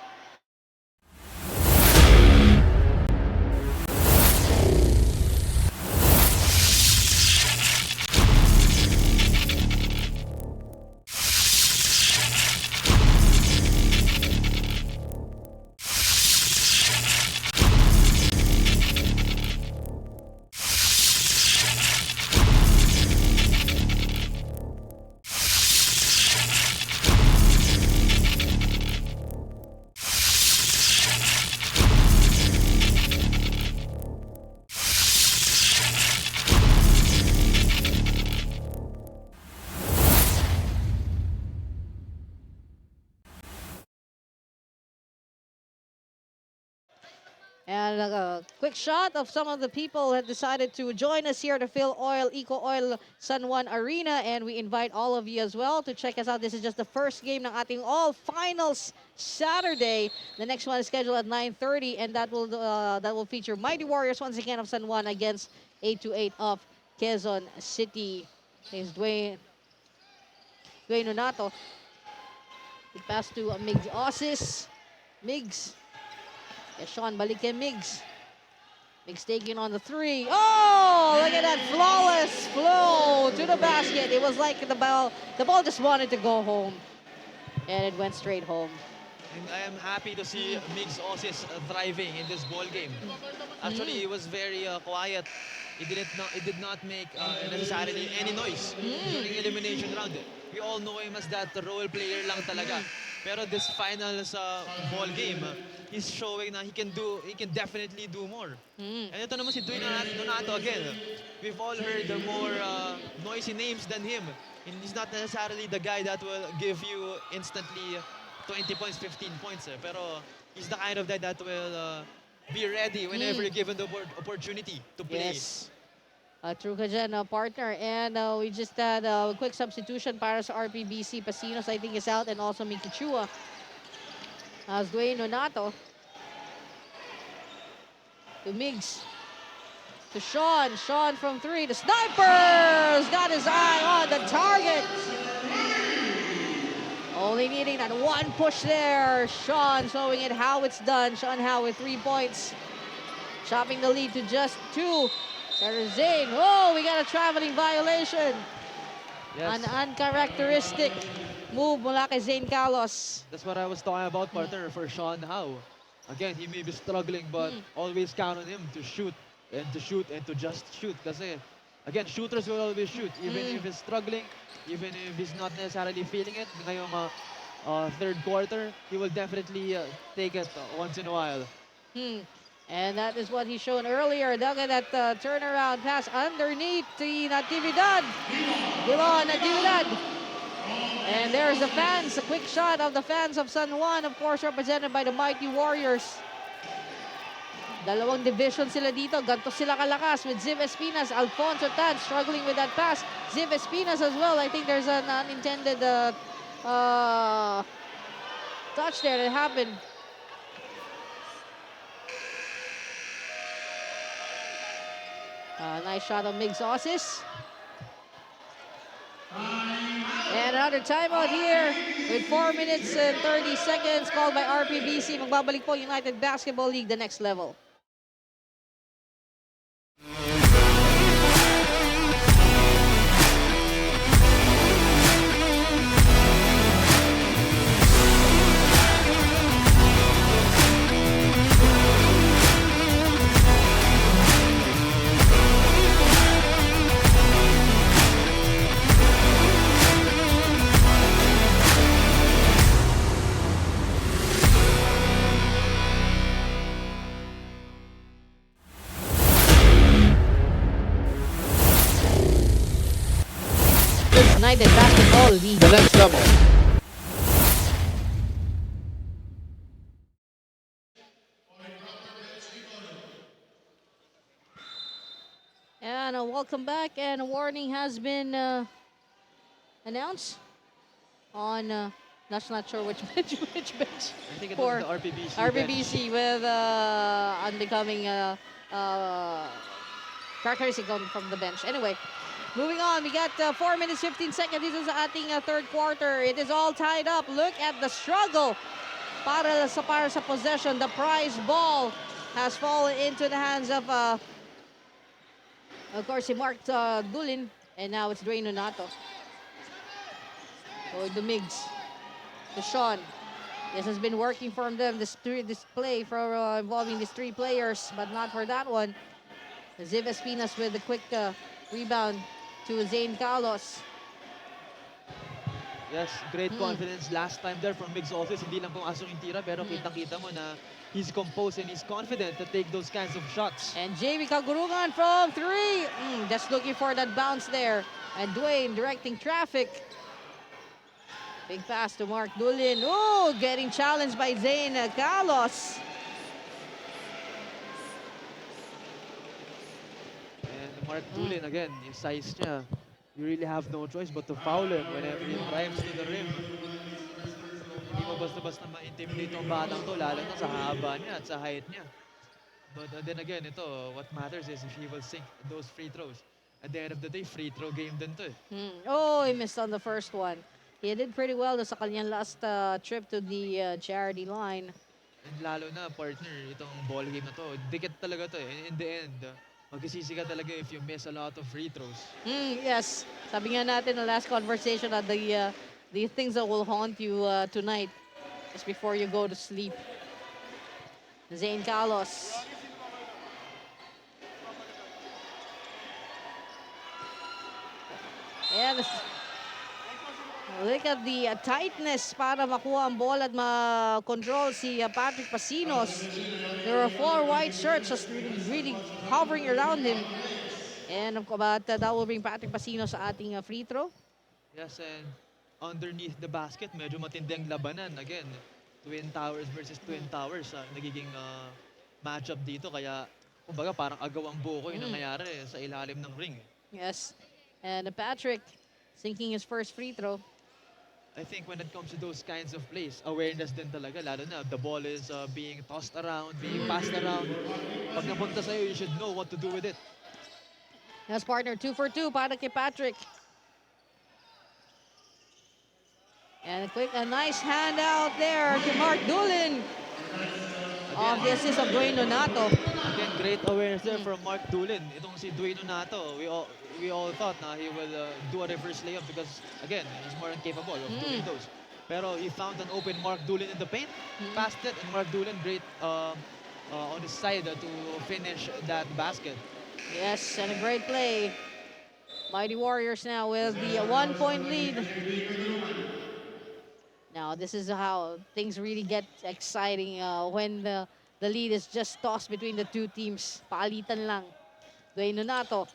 And a quick shot of some of the people that decided to join us here to fill Eco Oil San Juan Arena. And we invite all of you as well to check us out. This is just the first game ng ating all finals Saturday. The next one is scheduled at 9:30, and that will feature Mighty Warriors once again of San Juan against 828 of Quezon City. There's Dwayne Nonato. It passed to Migs Osis. Migs. Yes, Sean, balik kay Migs. Migs taking on the 3. Oh, look at that flawless flow to the basket. It was like the ball just wanted to go home. And it went straight home. And I am happy to see Migs Osis thriving in this ball game. Actually, he was very quiet. He did not make necessarily any noise during elimination round. We all know him as that role player lang talaga. Pero this finals ball game, he's showing na he can definitely do more. And ito naman si Dwayne Nonato again. We've all heard the more noisy names than him. And he's not necessarily the guy that will give you instantly 20 points, 15 points. Pero he's the kind of guy that will be ready whenever given the opportunity to play. Yes. True ka dyan, partner. And we just had a quick substitution para sa RPBC. Pasinos, I think, is out. And also Miki Chua. As Dwayne Nonato. To Migs. To Sean. Sean from 3. The sniper's got his eye on the target. Only needing that one push there. Sean showing it how it's done. Sean Howe with 3 points. Chopping the lead to just 2. There's Zane. Oh, we got a traveling violation. Yes. An uncharacteristic move mula kay Zane Carlos. That's what I was talking about, partner, for Sean Howe. Again, he may be struggling, but always count on him to shoot and to just shoot. Kasi, again, shooters will always shoot. Even if he's struggling, even if he's not necessarily feeling it, ngayong third quarter, he will definitely take it once in a while. And that is what he shown earlier. Look at that turnaround pass underneath the Natividad. Gilon Natividad. And there's the fans. A quick shot of the fans of San Juan, of course, represented by the Mighty Warriors. Dalawang division sila dito. Ganto sila kalakas with Ziv Espinas. Alfonso Tan struggling with that pass. Ziv Espinas as well. I think there's an unintended touch there that happened. Nice shot of Migs Osis. And another timeout here with 4 minutes and 30 seconds called by RPBC. Magbabalik po United Basketball League, the next level. United Basketball League. The next level. And welcome back. And a warning has been announced on, not sure which bench, I think it for was the RPBC. RPBC with unbecoming characteristic from the bench. Anyway, moving on, we got 4 minutes, 15 seconds. This is ating third quarter. It is all tied up. Look at the struggle para sa possession. The prize ball has fallen into the hands of course, si Mark Dulin. And now it's Dwayne Nonato. Going to Migs. To Sean. This has been working for them, this play for involving these 3 players, but not for that one. Ziv Espinas with the quick rebound to Zane Carlos. Yes, great confidence last time there from Migs Osis. Hindi lang pumasok yung tira, pero kitang-kita mo na he's composed and he's confident to take those kinds of shots. And JV Kagurungan from 3. Just looking for that bounce there. And Dwayne directing traffic. Big pass to Mark Dulin. Oh, getting challenged by Zane Carlos. And Mark Dulin, again, yung size niya, you really have no choice but to foul him whenever he drives to the rim. Hindi mo basta-basta ma-intimidate yung batang to, lalo na sa haba niya at sa height niya. But then again, ito, what matters is if he will sink those free throws. At the end of the day, free throw game din to. Oh, he missed on the first one. He did pretty well sa kanyang last trip to the charity line. And lalo na, partner, itong ball game na to, dikit talaga to. In the end, magsisisi ka talaga if you miss a lot of free throws. Yes. Sabi nga natin in the last conversation that the things that will haunt you tonight just before you go to sleep. Zane Carlos. And look at the tightness para makuha ang ball at ma-control si Patrick Pasinos. There are 4 white shirts just really hovering around him. And but that will bring Patrick Pasinos sa ating free throw. Yes, and underneath the basket, medyo matinding labanan. Again, Twin Towers versus Twin Towers nagiging matchup dito. Kaya kumbaga parang agawang buko yung nangyayari sa ilalim ng ring. Yes. And Patrick sinking his first free throw. I think when it comes to those kinds of plays, awareness din talaga, lalo na the ball is being tossed around, being passed around. Pag napunta sa'yo, you should know what to do with it. Yes, partner, 2 for 2 para kay Patrick. And a nice hand out there to Mark Doolin. Of the assist of Dwayne Donato. Again, great awareness there from Mark Doolin. Itong si Dwayne Donato, we all thought na he will do a reverse layup because, again, he's more than capable of doing those. Pero he found an open Mark Doolin in the paint, passed it, and Mark Doolin great on his side to finish that basket. Yes, and a great play. Mighty Warriors now with the 1-point lead. Now, this is how things really get exciting when the lead is just tossed between the two teams. Paalitan lang. Dwayne Donato.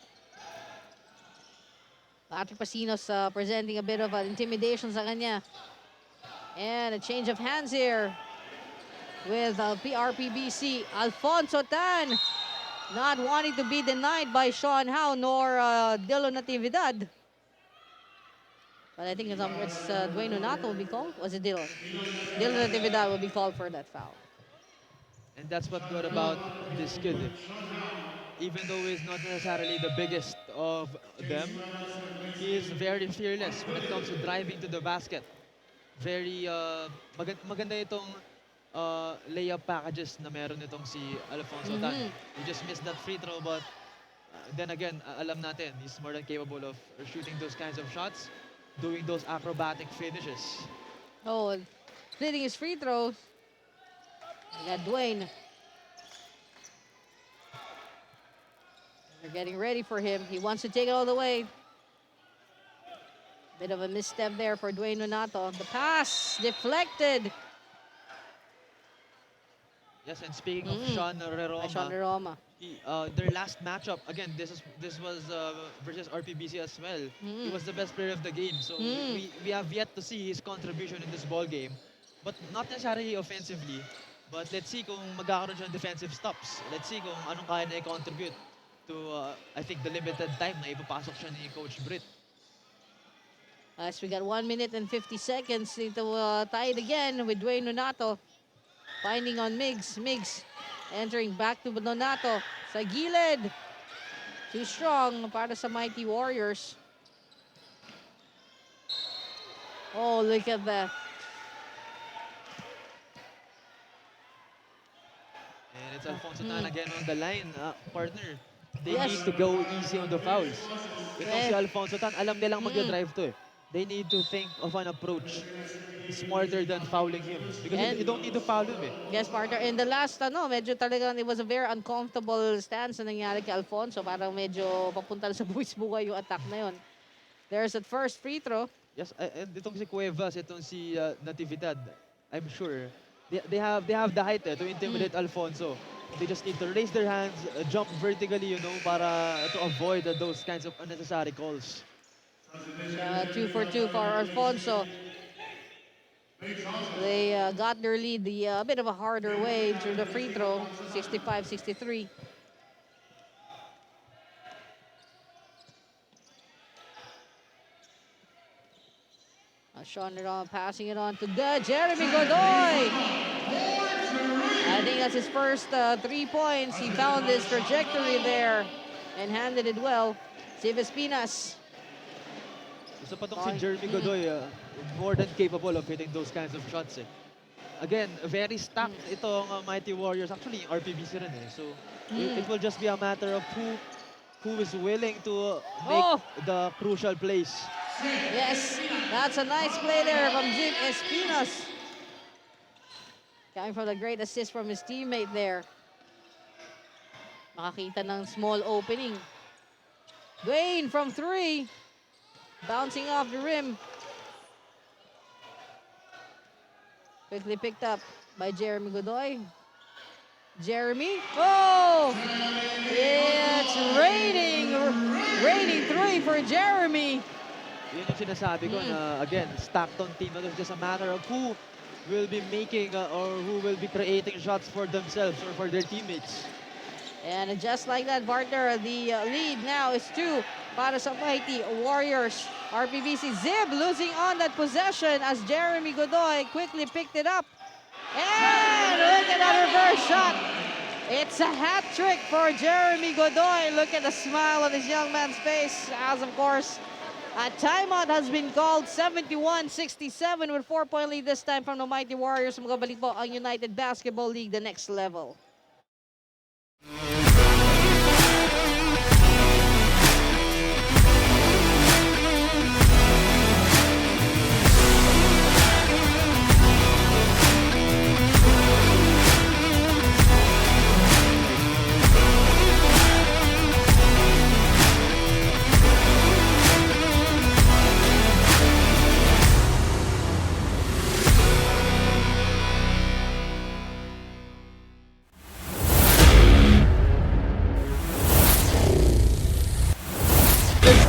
Patrick Pasinos presenting a bit of intimidation sa kanya. And a change of hands here with RPBC. Alfonso Tan not wanting to be denied by Sean Howe nor Dilo Natividad. But I think it's Dwayne Donato will be called. Was it Dilo? Dilo Natividad will be called for that foul. And that's what good about this kid. Even though he's not necessarily the biggest of them, he is very fearless when it comes to driving to the basket. Very maganda itong layup packages na meron itong si Alfonso Tan. He just missed that free throw, but then again, alam natin, he's more than capable of shooting those kinds of shots, doing those acrobatic finishes. Oh, hitting his free throws. We got Dwayne. They're getting ready for him. He wants to take it all the way. Bit of a misstep there for Dwayne Donato. The pass deflected. Yes, and speaking of Sean Reroma, Sean Reroma. their last matchup, again, this was versus RPBC as well. He was the best player of the game, so we have yet to see his contribution in this ball game, but not necessarily offensively. But let's see kung magkakaroon siya ng defensive stops. Let's see kung anong kaya na i-contribute to, I think, the limited time na ipapasok siya ni Coach Britt. As we got 1 minute and 50 seconds to tie it again with Dwayne Donato. Finding on Miggs. Miggs entering back to Donato. Sa gilid. Too strong para sa Mighty Warriors. Oh, look at that. And it's Alfonso Tan again on the line, partner. They Yes. need to go easy on the fouls. Itong si Alfonso Tan, alam nilang mag-drive to eh. They need to think of an approach smarter than fouling him. Because And- you don't need to foul him eh. Yes, partner. In the last, medyo talagang it was a very uncomfortable stance na nangyari kay Alfonso. Parang medyo papunta sa buwis-buhay yung attack na yun. There's that first free throw. Yes, and itong si Cuevas, itong si Natividad, I'm sure, they have the height to intimidate Alfonso. They just need to raise their hands, jump vertically, para to avoid those kinds of unnecessary calls. 2 for 2 for Alfonso. They got their lead a bit of a harder way through the free throw, 65-63. Sean Reroma passing it on to Jeremy Godoy. I think that's his first 3 points. He found his trajectory there and handled it well. Steve Espinas. Isa pa tong si Jeremy Godoy, more than capable of hitting those kinds of shots eh. Again, very stacked itong Mighty Warriors. Actually, RPBC rin eh. So, it will just be a matter of who is willing to make the crucial plays. Yes, that's a nice play there from Jim Espinas. Coming from the great assist from his teammate there. Makakita ng small opening. Dwayne from 3. Bouncing off the rim. Quickly picked up by Jeremy Godoy. Jeremy. Oh! It's raining 3 for Jeremy. Yun yung sinasabi ko na, again, stacked on team. It's just a matter of who will be making or who will be creating shots for themselves or for their teammates. And just like that, partner, the lead now is 2 para sa Mighty Warriors. RPBC Zib losing on that possession as Jeremy Godoy quickly picked it up. And look at that reverse shot. It's a hat trick for Jeremy Godoy. Look at the smile on this young man's face as, of course, a timeout has been called. 71-67 with 4-point lead this time from the Mighty Warriors. Magabalik po ang United Basketball League, the next level.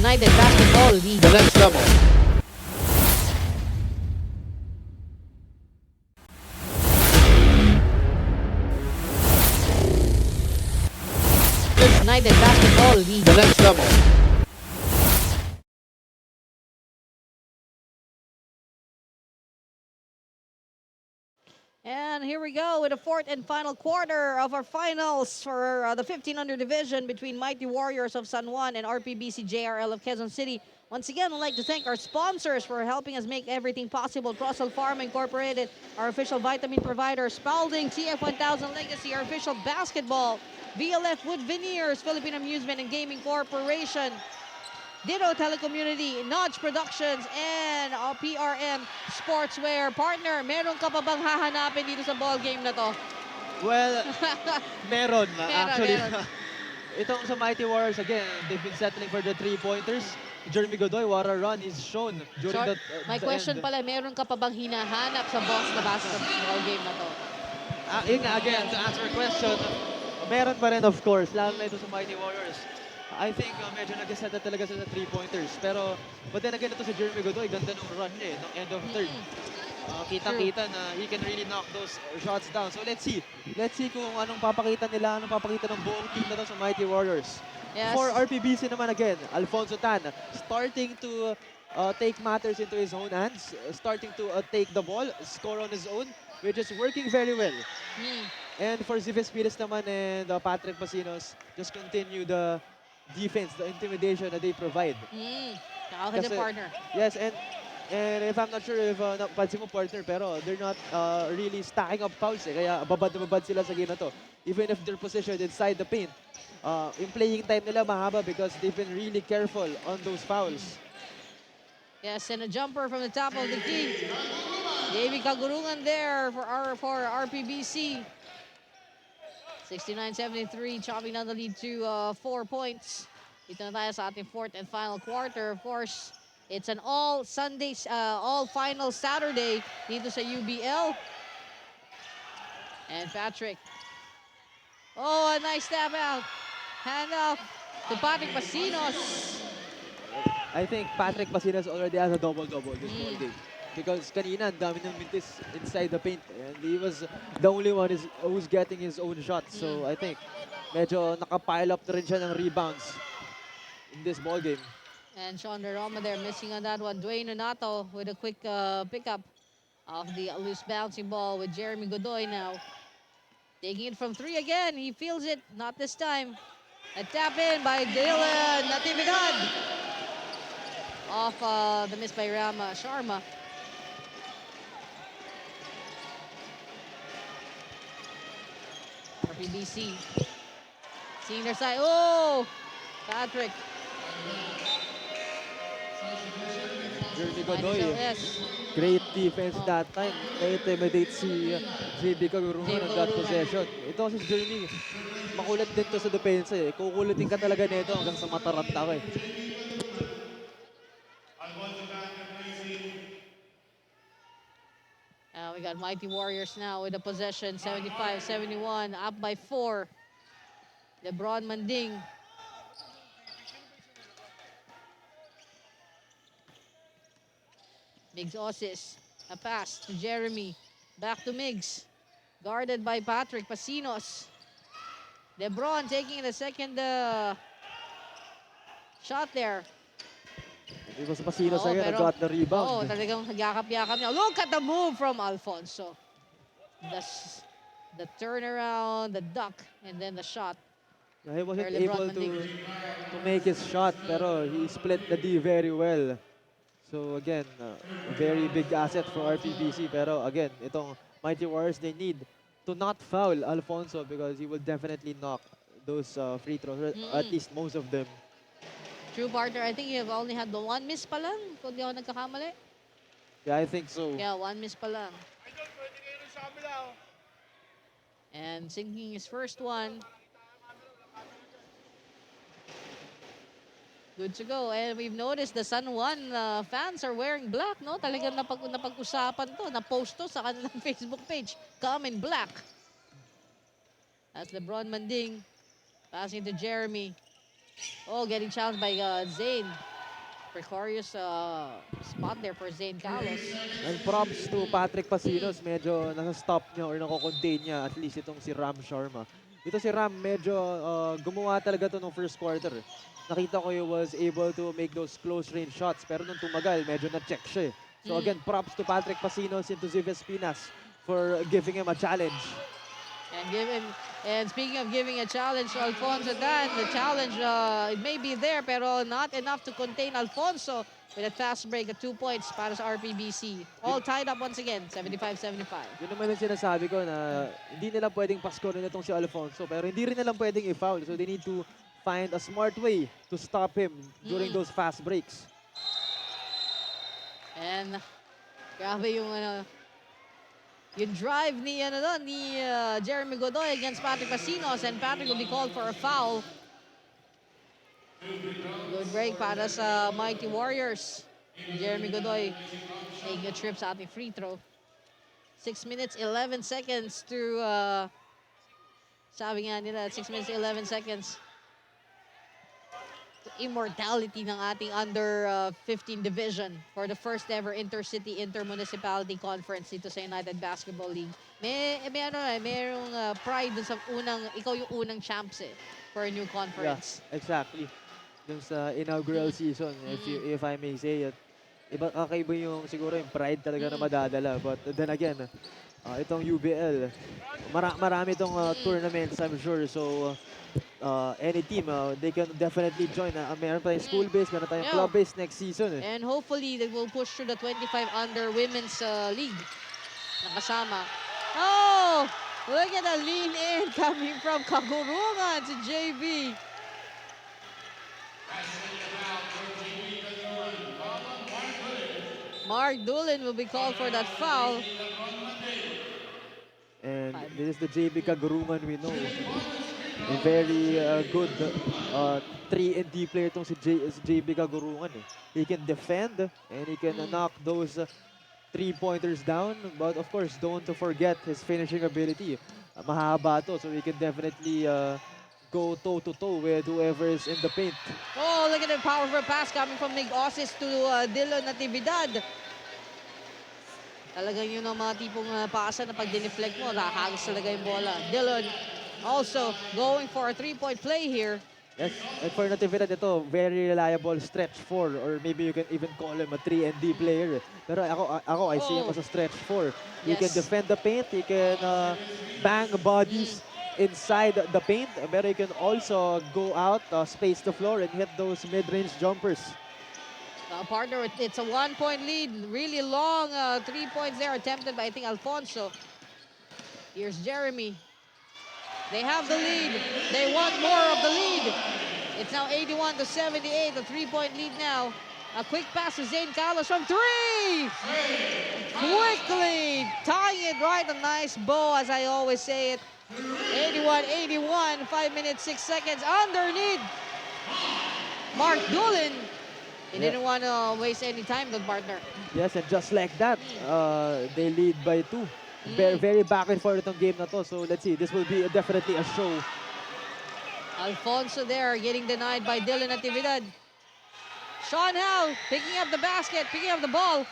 United Basketball League. The next level. United Basketball League. The next level. And here we go with the fourth and final quarter of our finals for the 1500 division between Mighty Warriors of San Juan and RPBC JRL of Quezon City. Once again, I'd like to thank our sponsors for helping us make everything possible. Crossell Farm Incorporated, our official vitamin provider. Spalding, TF1000 Legacy, our official basketball. VLF Wood Veneers, Philippine Amusement and Gaming Corporation. Ditto Telecommunity, Notch Productions, and PRM Sportswear. Partner, meron ka pa bang hahanapin dito sa ball game na to? Well, meron. Actually, meron. itong sa Mighty Warriors, again, they've been settling for the three-pointers. Jeremy Godoy, what a run is shown during Short, my the question end. pala, meron ka pa bang hinahanap sa boss na basketball game na to? Yun nga, again, to answer your question, meron pa rin, of course, lalo na ito sa Mighty Warriors. I think medyo nag-set na talaga sa three-pointers. Pero, but then again, ito sa Jeremy Godoy, ganda nung run niya nung end of third. Kitang-kita na he can really knock those shots down. So let's see. Let's see kung anong papakita nila, anong papakita ng buong team na to sa Mighty Warriors. Yes. For RPBC naman again, Alfonso Tan starting to take matters into his own hands, starting to take the ball, score on his own, which is working very well. And for Zives Piles naman and Patrick Pasinos, just continue the defense, the intimidation that they provide. Nakakaganda Kasi- partner. Yes, and if I'm not sure if napansin mo partner, pero they're not really stacking up fouls eh. Kaya babad na babad sila sa game na to. Even if they're positioned inside the paint, yung playing time nila mahaba because they've been really careful on those fouls. Yes, and a jumper from the top of the key. Davey Kagurungan there for RPBC. 69-73, chopping down the lead to 4 points. Dito na tayo sa ating fourth and final quarter. Of course, it's an all final Saturday dito sa UBL. And Patrick. Oh, a nice step out. Hand off to Patrick Pasinos. I think Patrick Pasinas already has a double-double this ball game. Because kanina, ang dami ng mintis inside the paint. And he was the only one who's getting his own shot. So I think medyo nakapile up na rin siya ng rebounds in this ball game. And Sean De Roma there missing on that one. Dwayne Renato with a quick pickup of the loose bouncing ball with Jeremy Godoy now. Taking it from 3 again. He feels it. Not this time. A tap in by Dylan Natividad. Off the miss by Rama Sharma. RPBC. Seeing their side. Oh! Patrick. Jeremy Godoy, Yes. great defense that time. Na-intimidate si JB Kagurungan on that possession. Ito si Jeremy, makulit din to sa depensa eh. Kukulitin ka talaga nito hanggang sa mataranta ka eh. We got Mighty Warriors now with the possession, 75-71, up by 4. LeBron Manding. Migs Osis, a pass to Jeremy, back to Migs, guarded by Patrick Pasinos. Lebron taking the second shot there. It was Pasinos again pero, who got the rebound. talagang yakap-yakap niya. Look at the move from Alfonso. The turnaround, the duck, and then the shot. He wasn't Lebron able Manding. to make his shot, pero he split the D very well. So again, a very big asset for RPBC. Pero again, itong Mighty Warriors, they need to not foul Alfonso because he will definitely knock those free throws, or at least most of them. True, partner. I think you've only had the one miss pa lang, kung di ako nagkakamali. Yeah, I think so. Yeah, one miss pa lang. And sinking his first one. Good to go. And we've noticed the San Juan fans are wearing black, no? Talagang napag-usapan to, na-post to sa kanilang Facebook page. Come in black. That's LeBron Manding passing to Jeremy. Oh, getting challenged by Zane. Precarious spot there for Zane Carlos. And props to Patrick Pasinos, medyo nasa-stop niya or nako-contain niya at least itong si Ram Sharma. Ito si Ram, medyo gumawa talaga to nung first quarter. Nakita ko he was able to make those close range shots, pero nung tumagal, medyo na-check siya. So again, props to Patrick Pasinos and to Zives Pinas for giving him a challenge. And speaking of giving a challenge to Alfonso Dan, the challenge it may be there pero not enough to contain Alfonso with a fast break at 2 points para sa RPBC. All tied up once again, 75-75. Yun naman yung sinasabi ko na hindi nila pwedeng paskorin itong si Alfonso, pero hindi rin nila pwedeng i-foul. So they need to find a smart way to stop him during those fast breaks. And grabe yung drive ni Jeremy Godoy against Patrick Pasinos, and Patrick will be called for a foul. Good break para sa Mighty Warriors. Jeremy Godoy taking a trip sa ating free throw. 6 minutes, 11 seconds to, sabi nga nila, 6 minutes, 11 seconds. Immortality ng ating under 15 division for the first ever intercity intermunicipality conference dito sa United Basketball League. Merong pride dun sa ikaw yung unang champs for a new conference. Yeah, exactly. Dun sa inaugural season, if I may say it, kakaiba yung siguro yung pride talaga na madadala. But then again, itong UBL, marami itong tournaments, I'm sure. So any team, they can definitely join. Meron tayong school-based, meron tayong club-based next season. And hopefully, they will push to the 25 under women's league. Nakasama. Oh! Look at the lean in coming from Kagurungan to JB. Mark Doolin will be called for that foul. And this is the JB Kagurungan we know. A very good 3-and-D player itong si JB Kagurungan. He can defend and he can knock those 3-pointers down. But of course, don't forget his finishing ability. Mahaba to, so he can definitely go toe-to-toe with whoever is in the paint. Oh, look at the powerful pass coming from Nick Osis to Dillon Natividad. Talagang yun ang mga tipong paasa na pag dineflect mo, nakakagis talaga yung bola. Dillon also going for a 3-point play here. Yes, and for Natividad, ito, very reliable stretch 4, or maybe you can even call him a 3-and-D player. Pero I see him as a stretch 4. He can defend the paint, he can bang bodies inside the paint, but he can also go out, space the floor, and hit those mid-range jumpers. Partner, it's a 1-point lead. Really long 3 points there attempted by, I think, Alfonso. Here's Jeremy. They have the lead. They want more of the lead. It's now 81-78, a 3-point lead now. A quick pass to Zane Carlos from 3! Quickly tying it right, a nice bow, as I always say it. 81-81, 5 minutes, 6 seconds underneath. Mark Doolin. He didn't want to waste any time, the partner. Yes, and just like that, they lead by 2. Very back and forth itong game na to. So let's see, this will be definitely a show. Alfonso there getting denied by Dillon Natividad. Sean Howe picking up the basket, picking up the ball.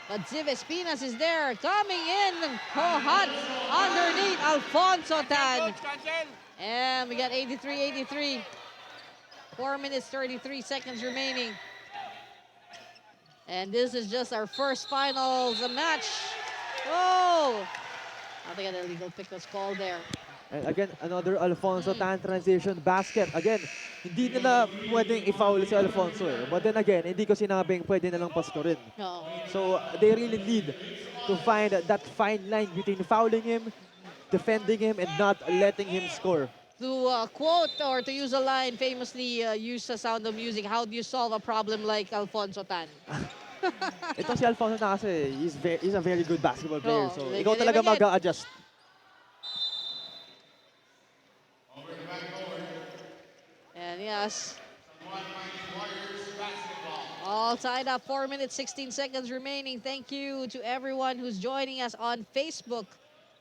But Ziv Espinas is there, coming in, hot underneath Alfonso Tan. And we got 83-83. 4 minutes, 33 seconds remaining. And this is just our first finals match. Whoa! I think an illegal pick was called there. And again, another Alfonso Tan transition basket. Again, hindi nila pwedeng i-foul si Alfonso eh. But then again, hindi ko sinabing pwede na lang paskorin. No. So they really need to find that fine line between fouling him, defending him, and not letting him score. To quote or to use a line famously used sa Sound of Music, how do you solve a problem like Alfonso Tan? Ito si Alfonso na kasi, he's a very good basketball player. Oo, So they ikaw can talaga even get- mag-a-adjust. And yes. All tied up, 4 minutes, 16 seconds remaining. Thank you to everyone who's joining us on Facebook.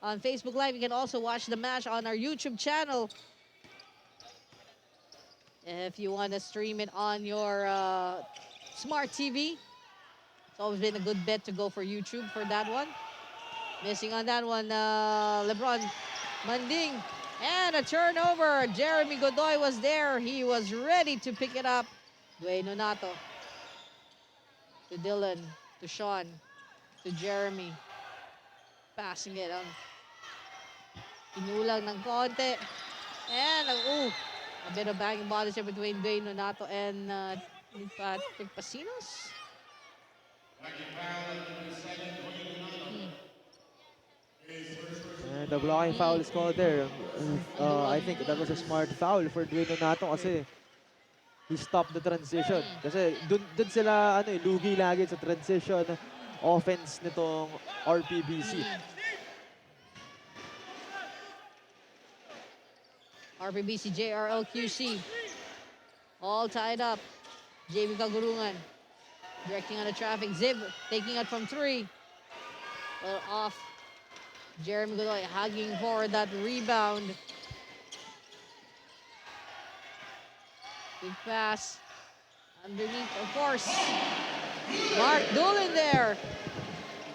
On Facebook Live, you can also watch the match on our YouTube channel. If you want to stream it on your smart TV. It's always been a good bet to go for YouTube for that one. Missing on that one, LeBron Manding. And a turnover. Jeremy Godoy was there. He was ready to pick it up. Dwayne Nonato. To Dylan. To Sean. To Jeremy. Passing it on. Pinulang ng konti. And, a bit of banging bodies here between Dwayne Nonato and Patrick Pasinos. And the blocking foul is called there. I think that was a smart foul for Dwayne Donato kasi he stopped the transition. Kasi dun sila lugi lagi sa transition offense nitong RPBC. RPBC JRL QC. All tied up. JB Kagurungan. Directing on the traffic. Zib taking it from 3. Well, off. Jeremy Godoy hugging for that rebound. Big pass. Underneath, of course. Mark Doolin there.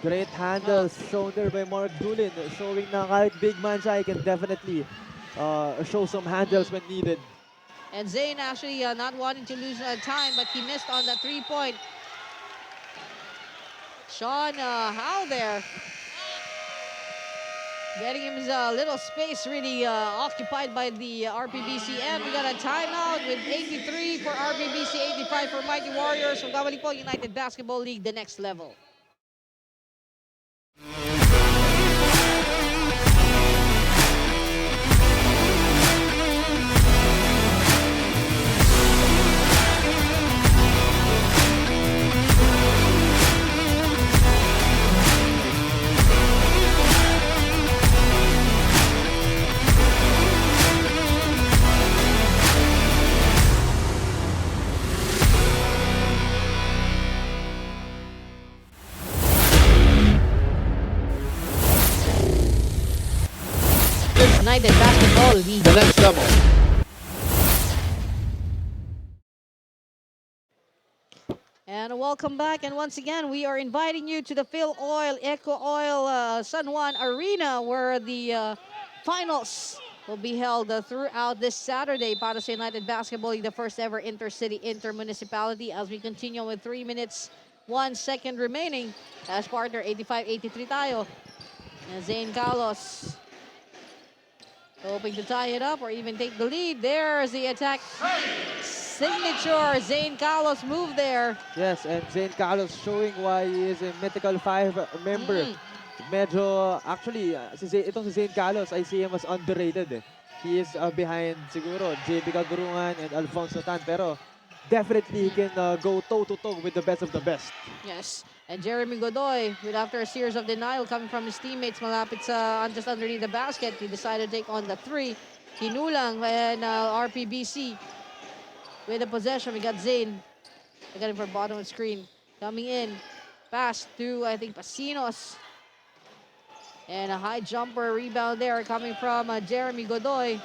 Great handles shown there by Mark Doolin, showing na kahit big man siya, he can definitely show some handles when needed. And Zayn actually not wanting to lose time, but he missed on that 3-point. Sean Howe there. Getting him his little space really occupied by the RPBC. And we got a timeout with 83 for RPBC, 85 for Mighty Warriors. From Gabali po, United Basketball League, the next level. United Basketball League. The next level. And welcome back. And once again, we are inviting you to the Phil Oil, Eco Oil San Juan Arena, where the finals will be held throughout this Saturday. Para sa United Basketball League, the first ever intercity inter-municipality. As we continue with 3 minutes, 1 second remaining. As partner, 85-83 tayo. And Zane Carlos hoping to tie it up or even take the lead. There's the attack signature. Zane Carlos move there. Yes, and Zane Carlos showing why he is a mythical 5 member. Medyo, actually, itong si Zane Carlos, I see him as underrated. He is behind siguro JB Kagurungan and Alfonso Tan, pero definitely he can go toe-to-toe with the best of the best. Yes. And Jeremy Godoy, with after a series of denial coming from his teammates, malapit sa just underneath the basket, he decided to take on the 3. Kinulang and RPBC with the possession. We got Zane. I got him for bottom of the screen. Coming in. Pass to, I think, Pasinos. And a high jumper rebound there coming from Jeremy Godoy.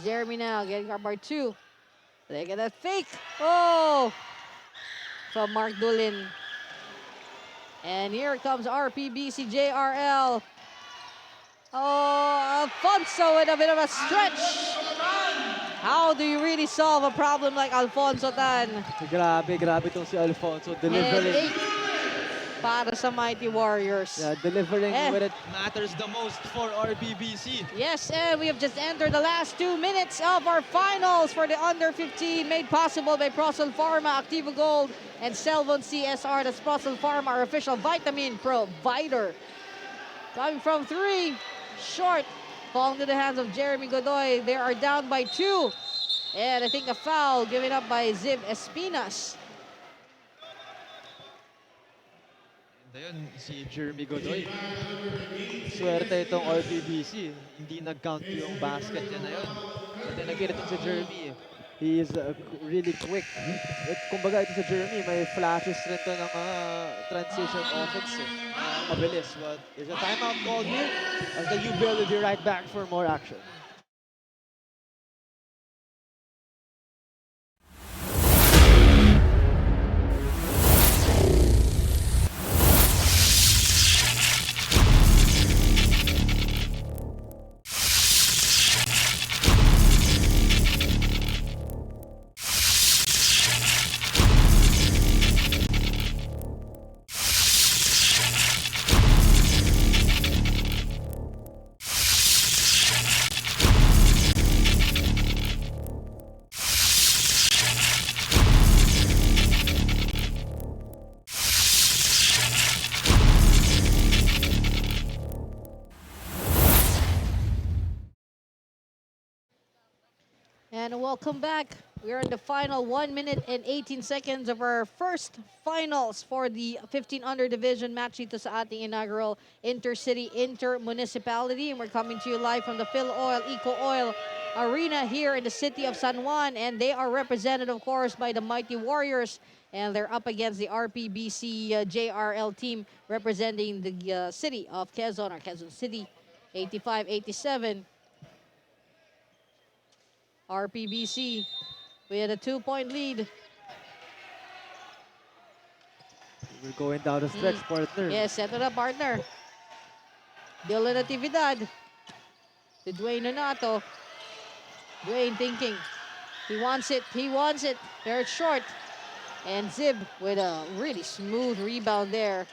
Jeremy now getting our bar 2. Look at that fake. Oh! From Mark Doolin. And here comes RPBC JRL. Oh, Alfonso with a bit of a stretch. How do you really solve a problem like Alfonso Tan? Grabe itong si Alfonso. And Delivering. 8 para sa Mighty Warriors. Yeah, delivering with it. Matters the most for RPBC. Yes, and we have just entered the last 2 minutes of our finals for the under 15, made possible by Procel Pharma, Activo Gold, and Selvon CSR. That's Procel Pharma, our official vitamin provider. Coming from 3, short, falling to the hands of Jeremy Godoy. They are down by 2, and I think a foul given up by Zib Espinas. Ayun, si Jeremy Godoy. Swerte itong RPBC. Hindi nag-count yung basket niya na yun. But then again, itong si Jeremy. He is really quick. Kumbaga ito sa Jeremy, may flashes rin to ng transition offense. Mabilis. But There's a timeout called here as the UBL will be right back for more action. And welcome back. We are in the final 1 minute and 18 seconds of our first finals for the 15 under division match dito sa ating inaugural Intercity Inter-Municipality. And we're coming to you live from the Phil Oil Eco Oil Arena here in the city of San Juan. And they are represented, of course, by the Mighty Warriors. And they're up against the RPBC JRL team representing the city of Quezon, or Quezon City, 85-87. RPBC with a 2-point lead. We're going down the stretch, partner. Yes, set it up, partner. Dylan Natividad to Dwayne Nonato. Dwayne thinking. He wants it. Very short. And Zib with a really smooth rebound there.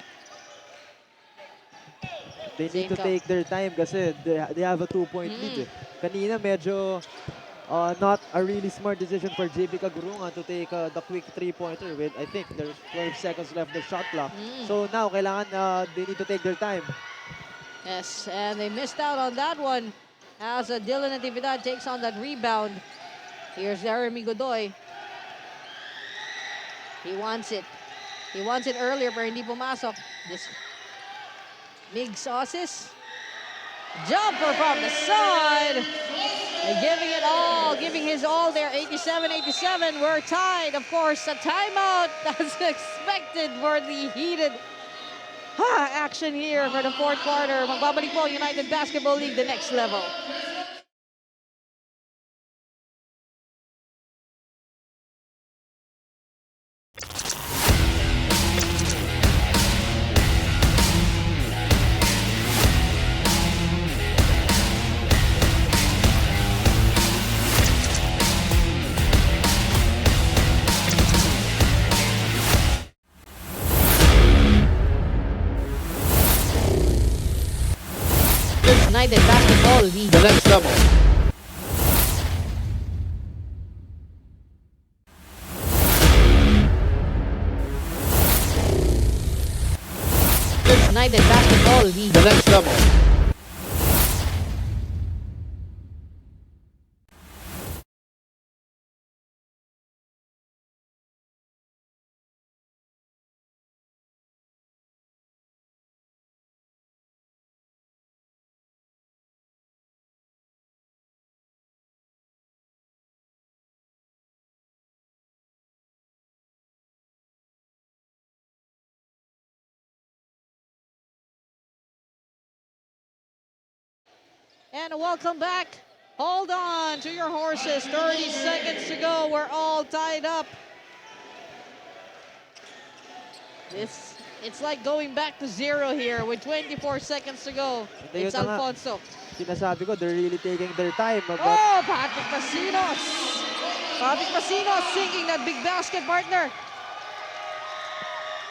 They need to take their time kasi they have a 2-point lead. Kanina medyo not a really smart decision for JB Kagurungan to take the quick 3-pointer with, I think, there's 12 seconds left the shot clock. So now, kailangan they need to take their time. Yes, and they missed out on that one as Dylan Natividad takes on that rebound. Here's Jeremy Godoy. He wants it. He wants it earlier pero hindi pumasok. This Migs Osis. Jumper from the side. And giving it all, giving his all there. 87-87. We're tied. Of course, a timeout as expected for the heated action here for the fourth quarter. Magbabalik po United Basketball League, the next level. United Basketball League. The next level. United Basketball League. The next level. And welcome back. Hold on to your horses. 30 seconds to go. We're all tied up. It's like going back to 0 here with 24 seconds to go. Hindi, It's yun na nga. Alfonso. Sinasabi ko, they're really taking their time. But Oh, Patrick Pasinos! Patrick Pasinos sinking that big basket, partner.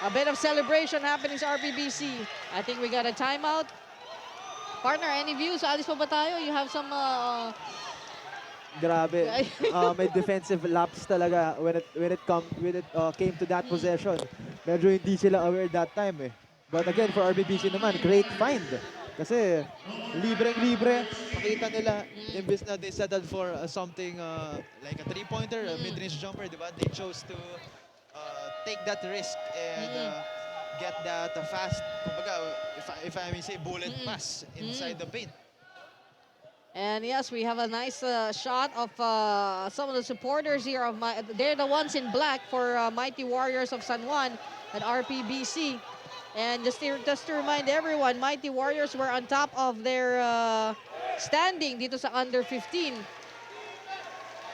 A bit of celebration happening sa RPBC. I think we got a timeout. Partner, any views? Alis pa ba tayo? You have some... grabe, may defensive lapse talaga when it came to that possession. Medyo hindi sila aware that time eh. But again, for RPBC naman, great find. Kasi libreng-libre, makita nila, Imbis na they settled for something like a three-pointer, a mid-range jumper, di ba? They chose to take that risk and get that fast, kumbaga, if I may say, bullet pass inside the paint. And yes, we have a nice shot of some of the supporters here. They're the ones in black for Mighty Warriors of San Juan at RPBC. And just to remind everyone, Mighty Warriors were on top of their standing dito sa under 15.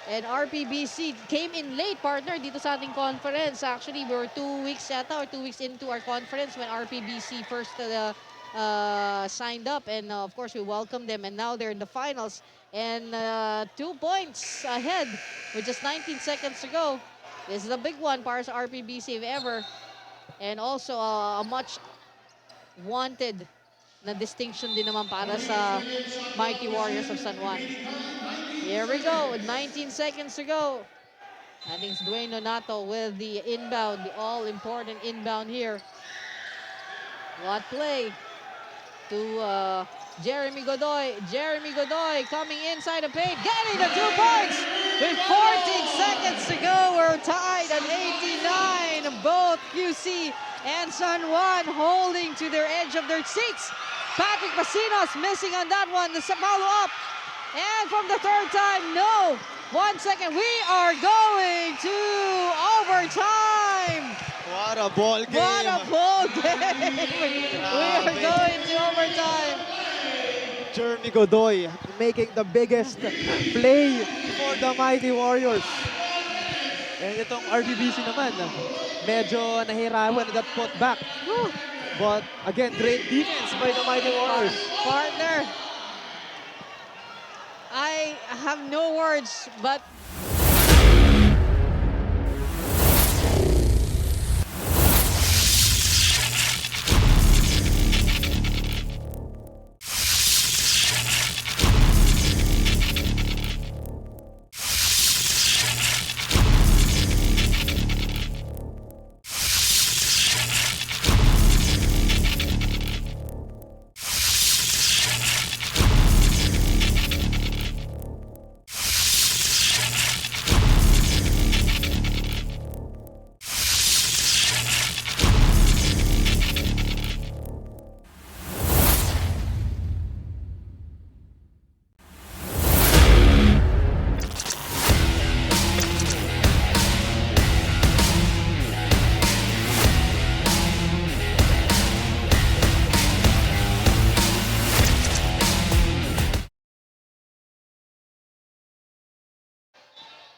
And RPBC came in late, partner, dito sa ating conference. Actually, we were 2 weeks yata or 2 weeks into our conference when RPBC first signed up. And of course, we welcomed them. And now they're in the finals. And 2 points ahead with just 19 seconds to go. This is a big one para sa RPBC if ever. And also a much wanted na distinction din naman para sa Mighty Warriors of San Juan. Here we go with 19 seconds to go. I think it's Dwayne Nonato with the inbound, the all-important inbound here. What play to Jeremy Godoy. Jeremy Godoy coming inside the paint, getting the 2 points with 14 seconds to go. We're tied at 89. Both QC and San Juan holding to their edge of their seats. Patrick Pasinos missing on that one. The follow-up. And from the third time, no. 1 second. We are going to overtime. What a ball game! What a ball game. We are going to overtime. Jeremy Godoy making the biggest play for the Mighty Warriors. And itong RPBC naman, medyo nahirapan na that putback. But again, great defense by the Mighty Warriors. Partner, I have no words, but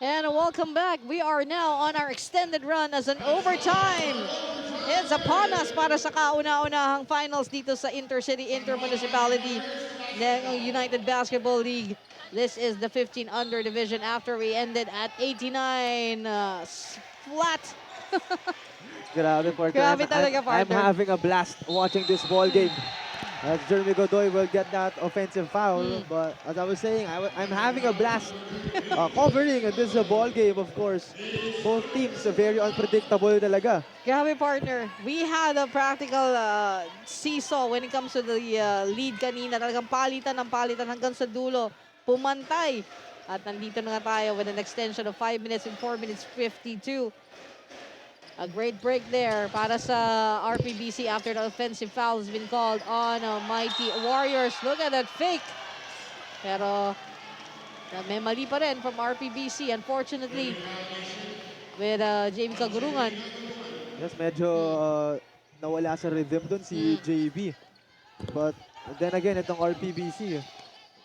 and welcome back. We are now on our extended run as an overtime. It's upon us para sa kauna-unahang finals dito sa Intercity Intermunicipality ng United Basketball League. This is the 15 under division after we ended at 89 flat. Grabe, partner. Grabe talaga, I'm partner. having a blast watching this ball game. As Jeremy Godoy will get that offensive foul. But as I was saying, I'm having a blast covering this ball game, of course. Both teams are very unpredictable talaga. Grabe, partner. We had a practical seesaw when it comes to the lead kanina. Talagang palitan ng palitan hanggang sa dulo. Pumantay. At nandito na nga tayo with an extension of 5 minutes and 4 minutes 52. A great break there para sa RPBC after the offensive foul has been called on Mighty Warriors. Look at that fake. Pero may mali pa rin from RPBC, unfortunately, with JB Kagurungan. Yes, medyo nawala sa rhythm dun si JB. But then again, itong RPBC,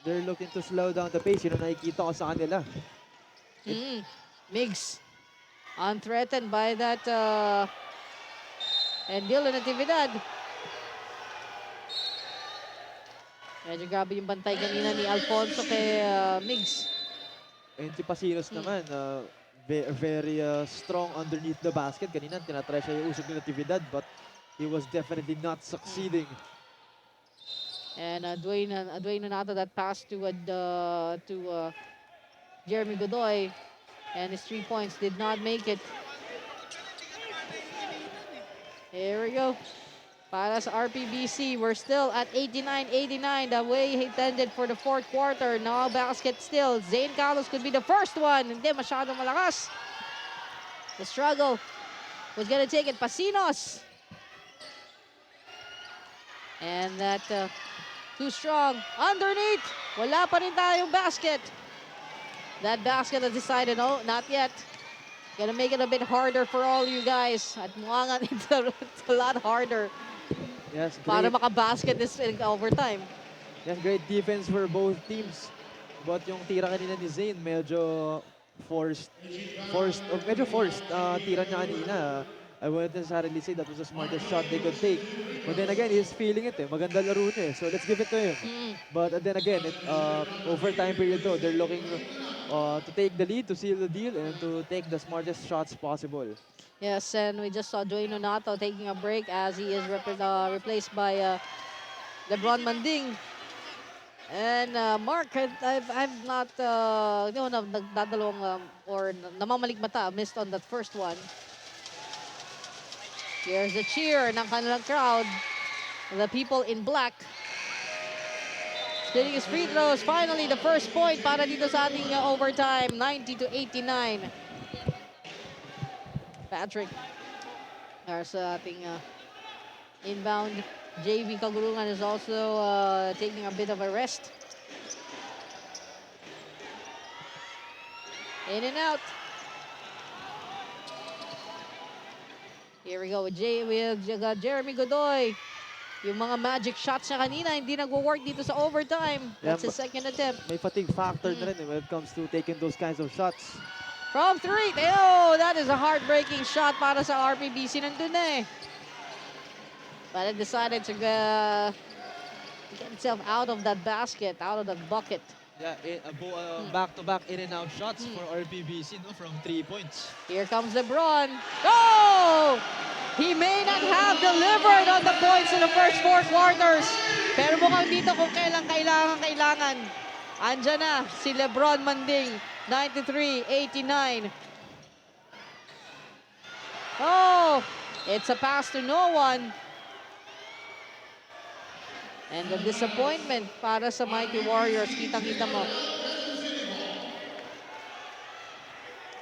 they're looking to slow down the pace. Yun ang nakikita ko sa kanila. Migs, unthreatened by that And Dylan Natividad. Medyo grabe yung bantay kanina ni Alfonso kay Migs. And si Pasinos naman, very strong underneath the basket. Kanina tinatry siya yung usog ni Natividad, but he was definitely not succeeding. And Dwayne Nonato that pass to Jeremy Godoy. And his 3 points did not make it. Here we go. Para sa RPBC, we're still at 89-89. The way he tended for the fourth quarter. No basket still. Zane Carlos could be the first one. Hindi masyadong malakas. The struggle was gonna take it. Pasinos. And that too strong. Underneath. Wala pa rin tayong basket. That basket has decided, no, not yet. Gonna make it a bit harder for all you guys. At mukha nga it's a lot harder. Yes, Para great, makabasket this in overtime. yes, great defense for both teams. But yung tira kanina ni Zane, medyo forced. Tira niya kanina. I wouldn't necessarily say that was the smartest shot they could take. But then again, he's feeling it. Maganda laro niya. So let's give it to him. But then again, overtime period though, they're looking to take the lead, to seal the deal, and to take the smartest shots possible. Yes, and we just saw Dwayne Nonato taking a break as he is replaced by LeBron Manding. And Mark, I've not, nagdadalawang or namamalikmata, missed on that first one. Here's the cheer ng kanilang crowd. The people in black. Spinning his free throws. Finally, the first point para dito sa ating overtime. 90-89. Patrick. Para sa ating inbound. JV Kagurungan is also taking a bit of a rest. In and out. Here we go with Jeremy Godoy. Yung mga magic shots niya kanina, hindi nagwo-work dito sa overtime. That's his second attempt. May fatigue factor na rin when it comes to taking those kinds of shots. From three. Oh, that is a heartbreaking shot para sa RPBC. Nandun na eh. But it decided to get itself out of that basket, out of that bucket. Yeah, back-to-back in and out shots for RPBC, no, from 3 points. Here comes LeBron. Oh! He may not have delivered on the points in the first 4 quarters. Pero mukhang dito kung kailan kailangan. Andyan na si LeBron Manding. 93-89. Oh! It's a pass to no one. And the disappointment para sa Mighty Warriors. Kitang-kita mo.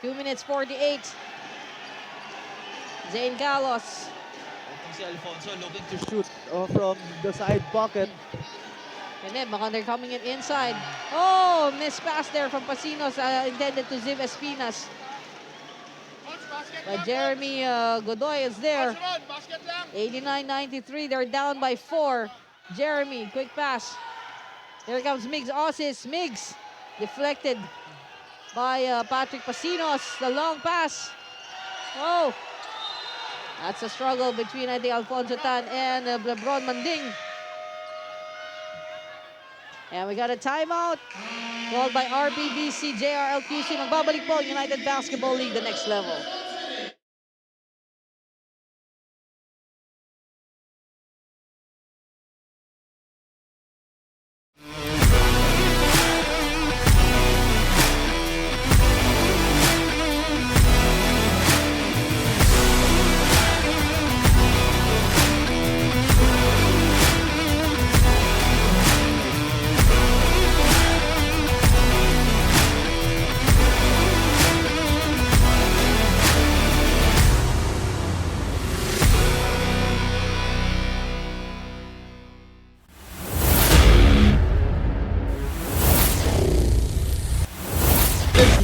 2 minutes 48. Zane Carlos. Itong si Alfonso looking to shoot from the side pocket. And then, they're coming in inside. Oh, missed pass there from Pasinos. Intended to Ziv Espinas. But Jeremy Godoy is there. 89-93. They're down by 4. Jeremy, quick pass. Here comes Migs Osis. Migs deflected by Patrick Pasinos. The long pass. Oh, that's a struggle between, I think, Alfonso Tan and LeBron Manding. And we got a timeout called by RPBC JRL QC. Magbabalik po United Basketball League, the next level.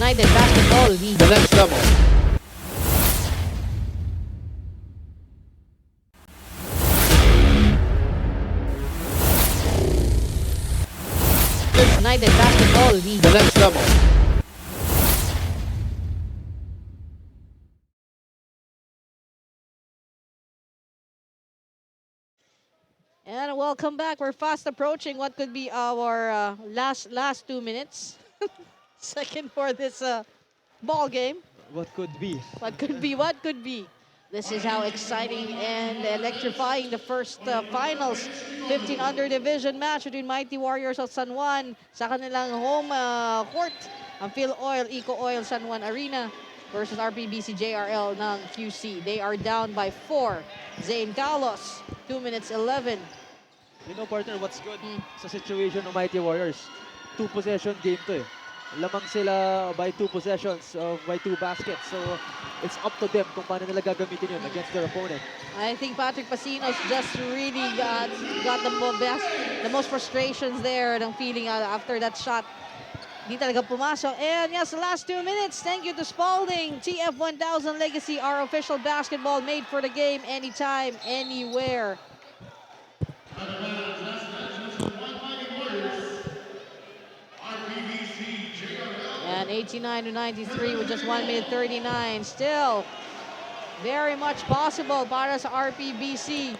United Basketball League, the next level. United Basketball League, the next level. And welcome back. We're fast approaching what could be our last 2 minutes. Second for this ball game. What could be? What could be? What could be? This is how exciting and electrifying the first finals 15 under division match between Mighty Warriors of San Juan sa kanilang home court, ang Phil Oil, Eco Oil San Juan Arena versus RPBC JRL ng QC. They are down by 4. Zane Carlos, 2 minutes 11. You know, partner, what's good sa situation ng Mighty Warriors? 2-possession game to eh. Lamang sila by 2 possessions, by 2 baskets. So, it's up to them kung paano nila gagamitin yun against their opponent. I think Patrick Pasinos just really got the most frustrations there ng feeling after that shot. Di talaga pumasok. And yes, the last 2 minutes. Thank you to Spalding. TF1000 Legacy, our official basketball made for the game anytime, anywhere. And 89 to 93 with just 1 minute 39. Still very much possible para sa RPBC.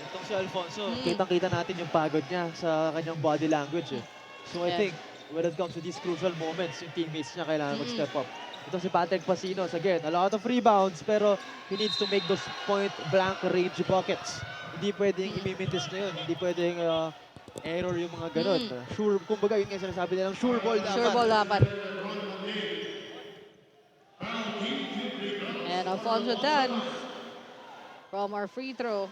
Itong si Alfonso, kitang-kita natin yung pagod niya sa kanyang body language eh. So I think when it comes to these crucial moments, yung teammates niya kailangan mag-step up. Ito si Patrick Pasinos, again, a lot of rebounds, pero he needs to make those point-blank range buckets. Hindi pwedeng imimintis na yun, hindi pwedeng error yung mga ganun. Sure, kumbaga yun nga sinasabi nilang sure ball dapat. Sure ball dapat. And Alfonso Tan from our free throw.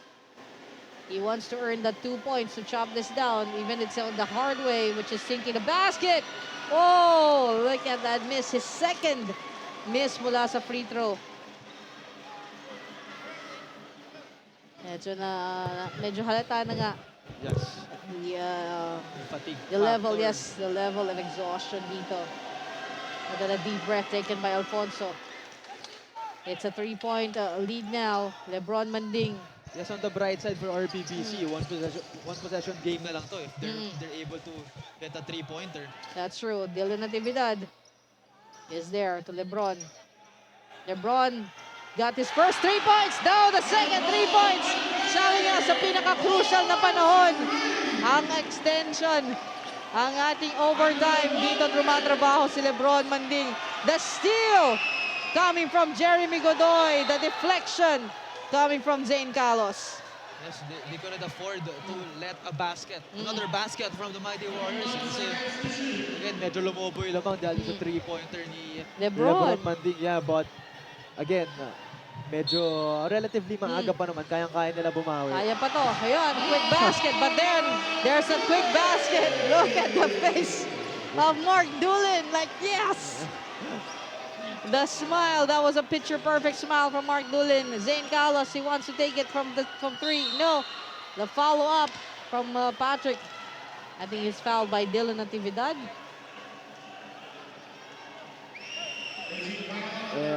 He wants to earn the 2 points to chop this down, even it's on the hard way, which is sinking the basket. Oh, look at that miss. His second miss mula sa free throw. Medyo halata na nga. Yes. The Fatigue. level, factor. yes, the level of exhaustion dito. And then a deep breath taken by Alfonso. It's a 3-point lead now. LeBron Manding. Yes, on the bright side for RPBC, one possession game na lang to if they're able to get a 3-pointer. That's true. Dylan Natividad is there to LeBron. LeBron got his first 3 points. Now the second 3 points. Sabi nga sa pinaka-crucial na panahon, ang extension, ang ating overtime. Dito trumatrabaho si LeBron Manding. The steal coming from Jeremy Godoy. The deflection coming from Zane Carlos. Yes, they couldn't afford to let a basket, another basket from the Mighty Warriors. Kasi, again, medyo lumobo yung lamang dahil sa 3-pointer ni LeBron. Manding. Yeah, but again, medyo relatively maaga pa naman. Kayang-kaya nila bumawi. Kaya pa to. Ayun, quick basket. But then, there's a quick basket. Look at the face of Mark Doolin. Like, yes! The smile, that was a picture-perfect smile from Mark Doolin. Zane Carlos, he wants to take it from 3. No, the follow-up from Patrick. I think he's fouled by Dylan Natividad.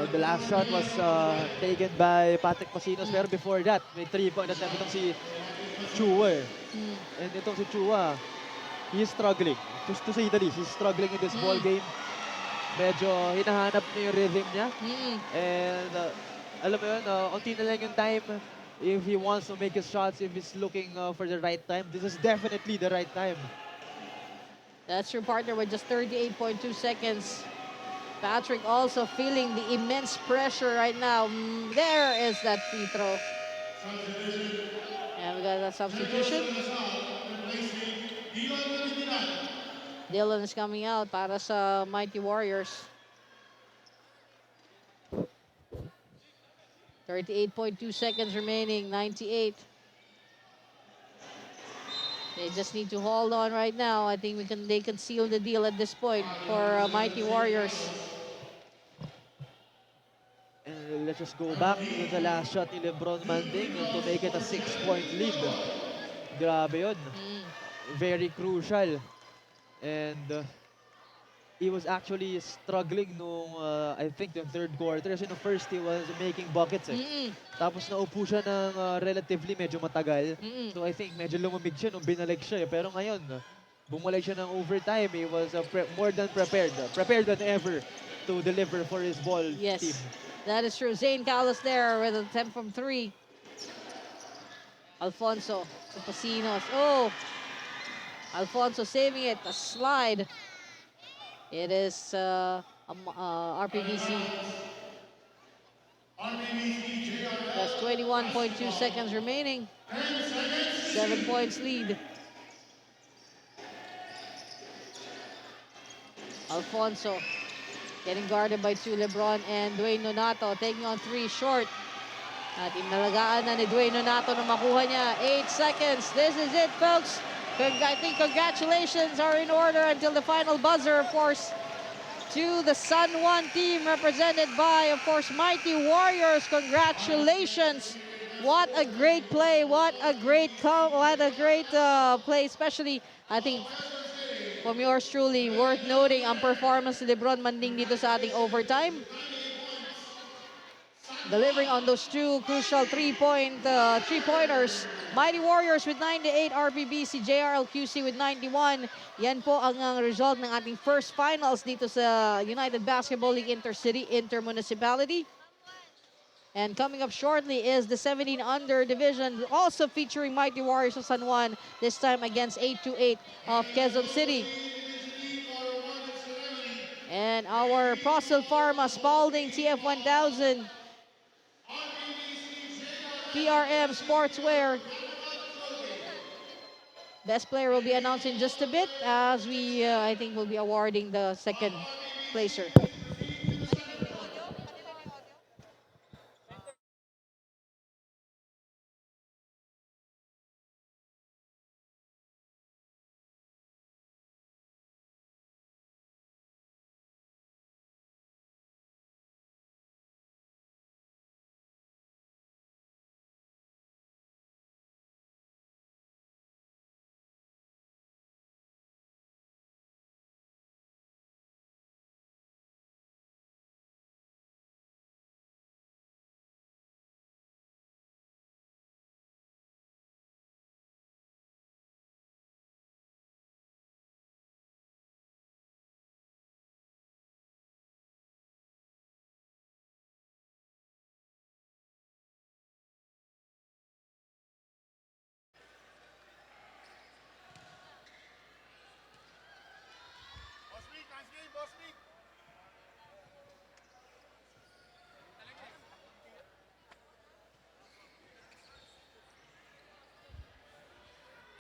The last shot was taken by Patrick Pasinos. Pero before that, may 3-point attempt itong si Chua. And itong si Chua, he's struggling. To say the least, he's struggling in this ball game. Medyo hinahanap na yung rhythm niya. And alam mo yun, unti na lang yung time. If he wants to make his shots, if he's looking for the right time, this is definitely the right time. That's your partner with just 38.2 seconds. Patrick also feeling the immense pressure right now. There is that free throw. And we got that substitution. Dylan is coming out para sa Mighty Warriors. 38.2 seconds remaining, 98. They just need to hold on right now. I think they can seal the deal at this point for Mighty Warriors. And let's just go back to the last shot ni LeBron Manding to make it a 6-point lead. Grabe yun. Very crucial. And he was actually struggling nung, I think, the third quarter. Kasi no first, he was making buckets eh. Tapos naupo siya ng relatively medyo matagal. So I think medyo lumamig siya nung binalik siya eh. Pero ngayon, bumalik siya ng overtime. He was more than prepared. Prepared than ever to deliver for his ball team. That is true. Zane Carlos there with an attempt from 3. Alfonso to Pasinos. Oh, Alfonso saving it. A slide. It is RPBC. That's 21.2 seconds remaining. 7 points lead. Alfonso getting guarded by two, LeBron and Dwayne Nonato, taking on three short. At inalagaan na ni Dwayne Nonato na makuha niya. 8 seconds. This is it, folks. I think congratulations are in order until the final buzzer, of course, to the San Juan team represented by, of course, Mighty Warriors. Congratulations. What a great play. What a great play, especially, I think, from yours truly, worth noting ang performance ni Lebron Manding dito sa ating overtime. Delivering on those two crucial three-pointers. Mighty Warriors with 98, RPBC JRL QC with 91. Yan po ang result ng ating first finals dito sa United Basketball League Intercity Intermunicipality. And coming up shortly is the 17 under division, also featuring Mighty Warriors of San Juan, this time against 828 of Quezon City. And our Procel Pharma Spalding TF1000 PRM Sportswear. Best player will be announced in just a bit as we, I think, will be awarding the second placer.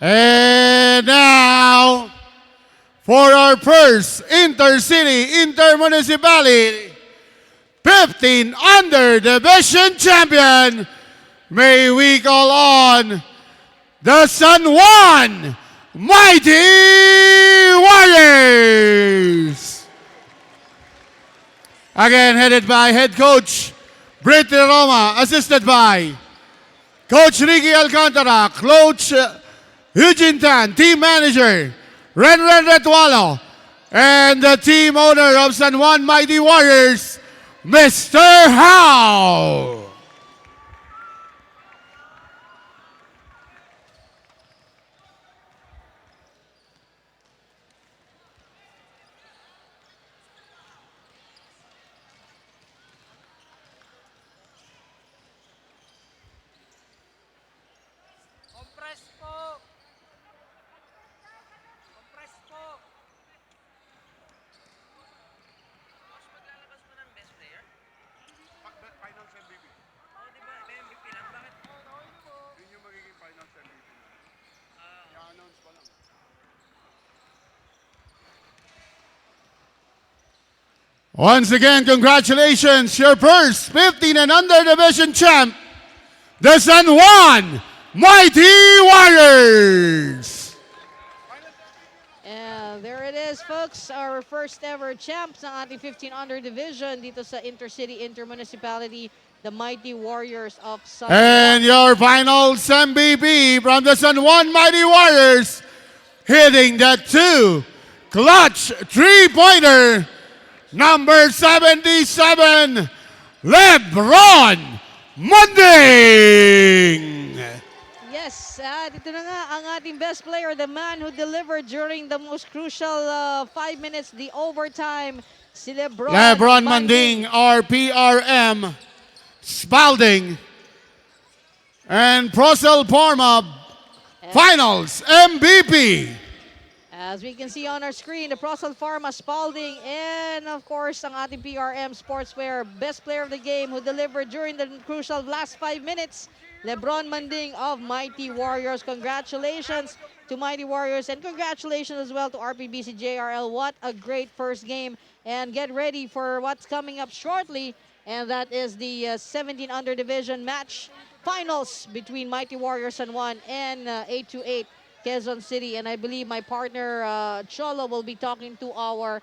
And now, for our first intercity, intermunicipality, 15 under division champion, may we call on the San Juan Mighty Warriors. Again, headed by head coach Brittany Roma, assisted by Coach Ricky Alcantara, Coach Eugene Tan, team manager Ren Retualo, and the team owner of San Juan Mighty Warriors, Mr. Howe. Once again, congratulations, your first 15 and under division champ, the San Juan Mighty Warriors. And there it is, folks, our first ever champs ng ating 15 under division dito sa Intercity Intermunicipality, the Mighty Warriors of San Juan. And your finals MVP from the San Juan Mighty Warriors, hitting that two clutch three-pointer, number 77, Lebron Manding. Yes, dito na nga ang ating best player, the man who delivered during the most crucial 5 minutes, the overtime, si Lebron Manding, RPRM Spalding. And Procel Parma Finals MVP. As we can see on our screen, the Procel Pharma Spalding and of course ang ating PRM Sportswear best player of the game who delivered during the crucial last 5 minutes, Lebron Manding of Mighty Warriors. Congratulations to Mighty Warriors and congratulations as well to RPBC JRL. What a great first game, and get ready for what's coming up shortly, and that is the 17 under division match finals between Mighty Warriors San Juan and 828 Quezon City. And I believe my partner Cholo will be talking to our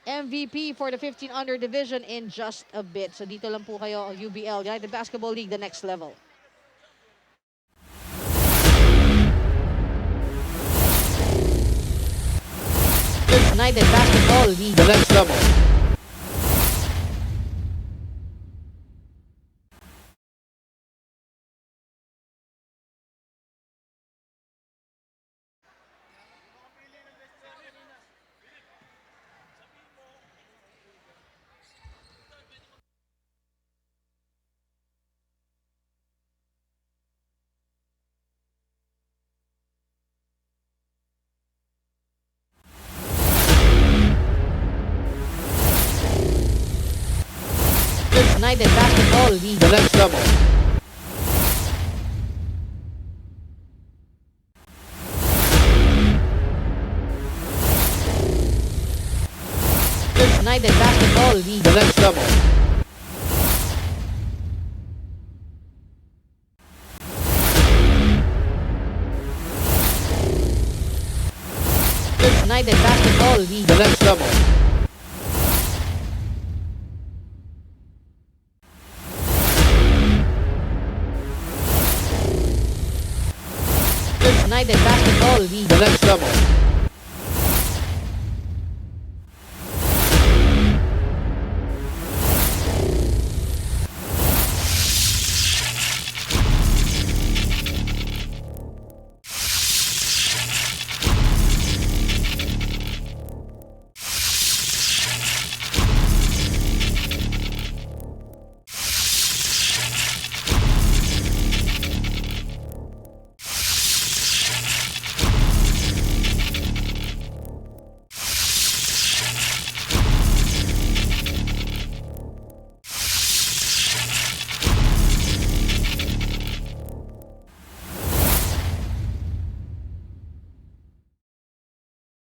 MVP for the 15 under division in just a bit. So dito lang po kayo, UBL, United Basketball League, the next level. United Basketball League, The next level. United Basketball League, The next level. United Basketball League, The next level. United Basketball League, The next level. United Basketball League, The next level.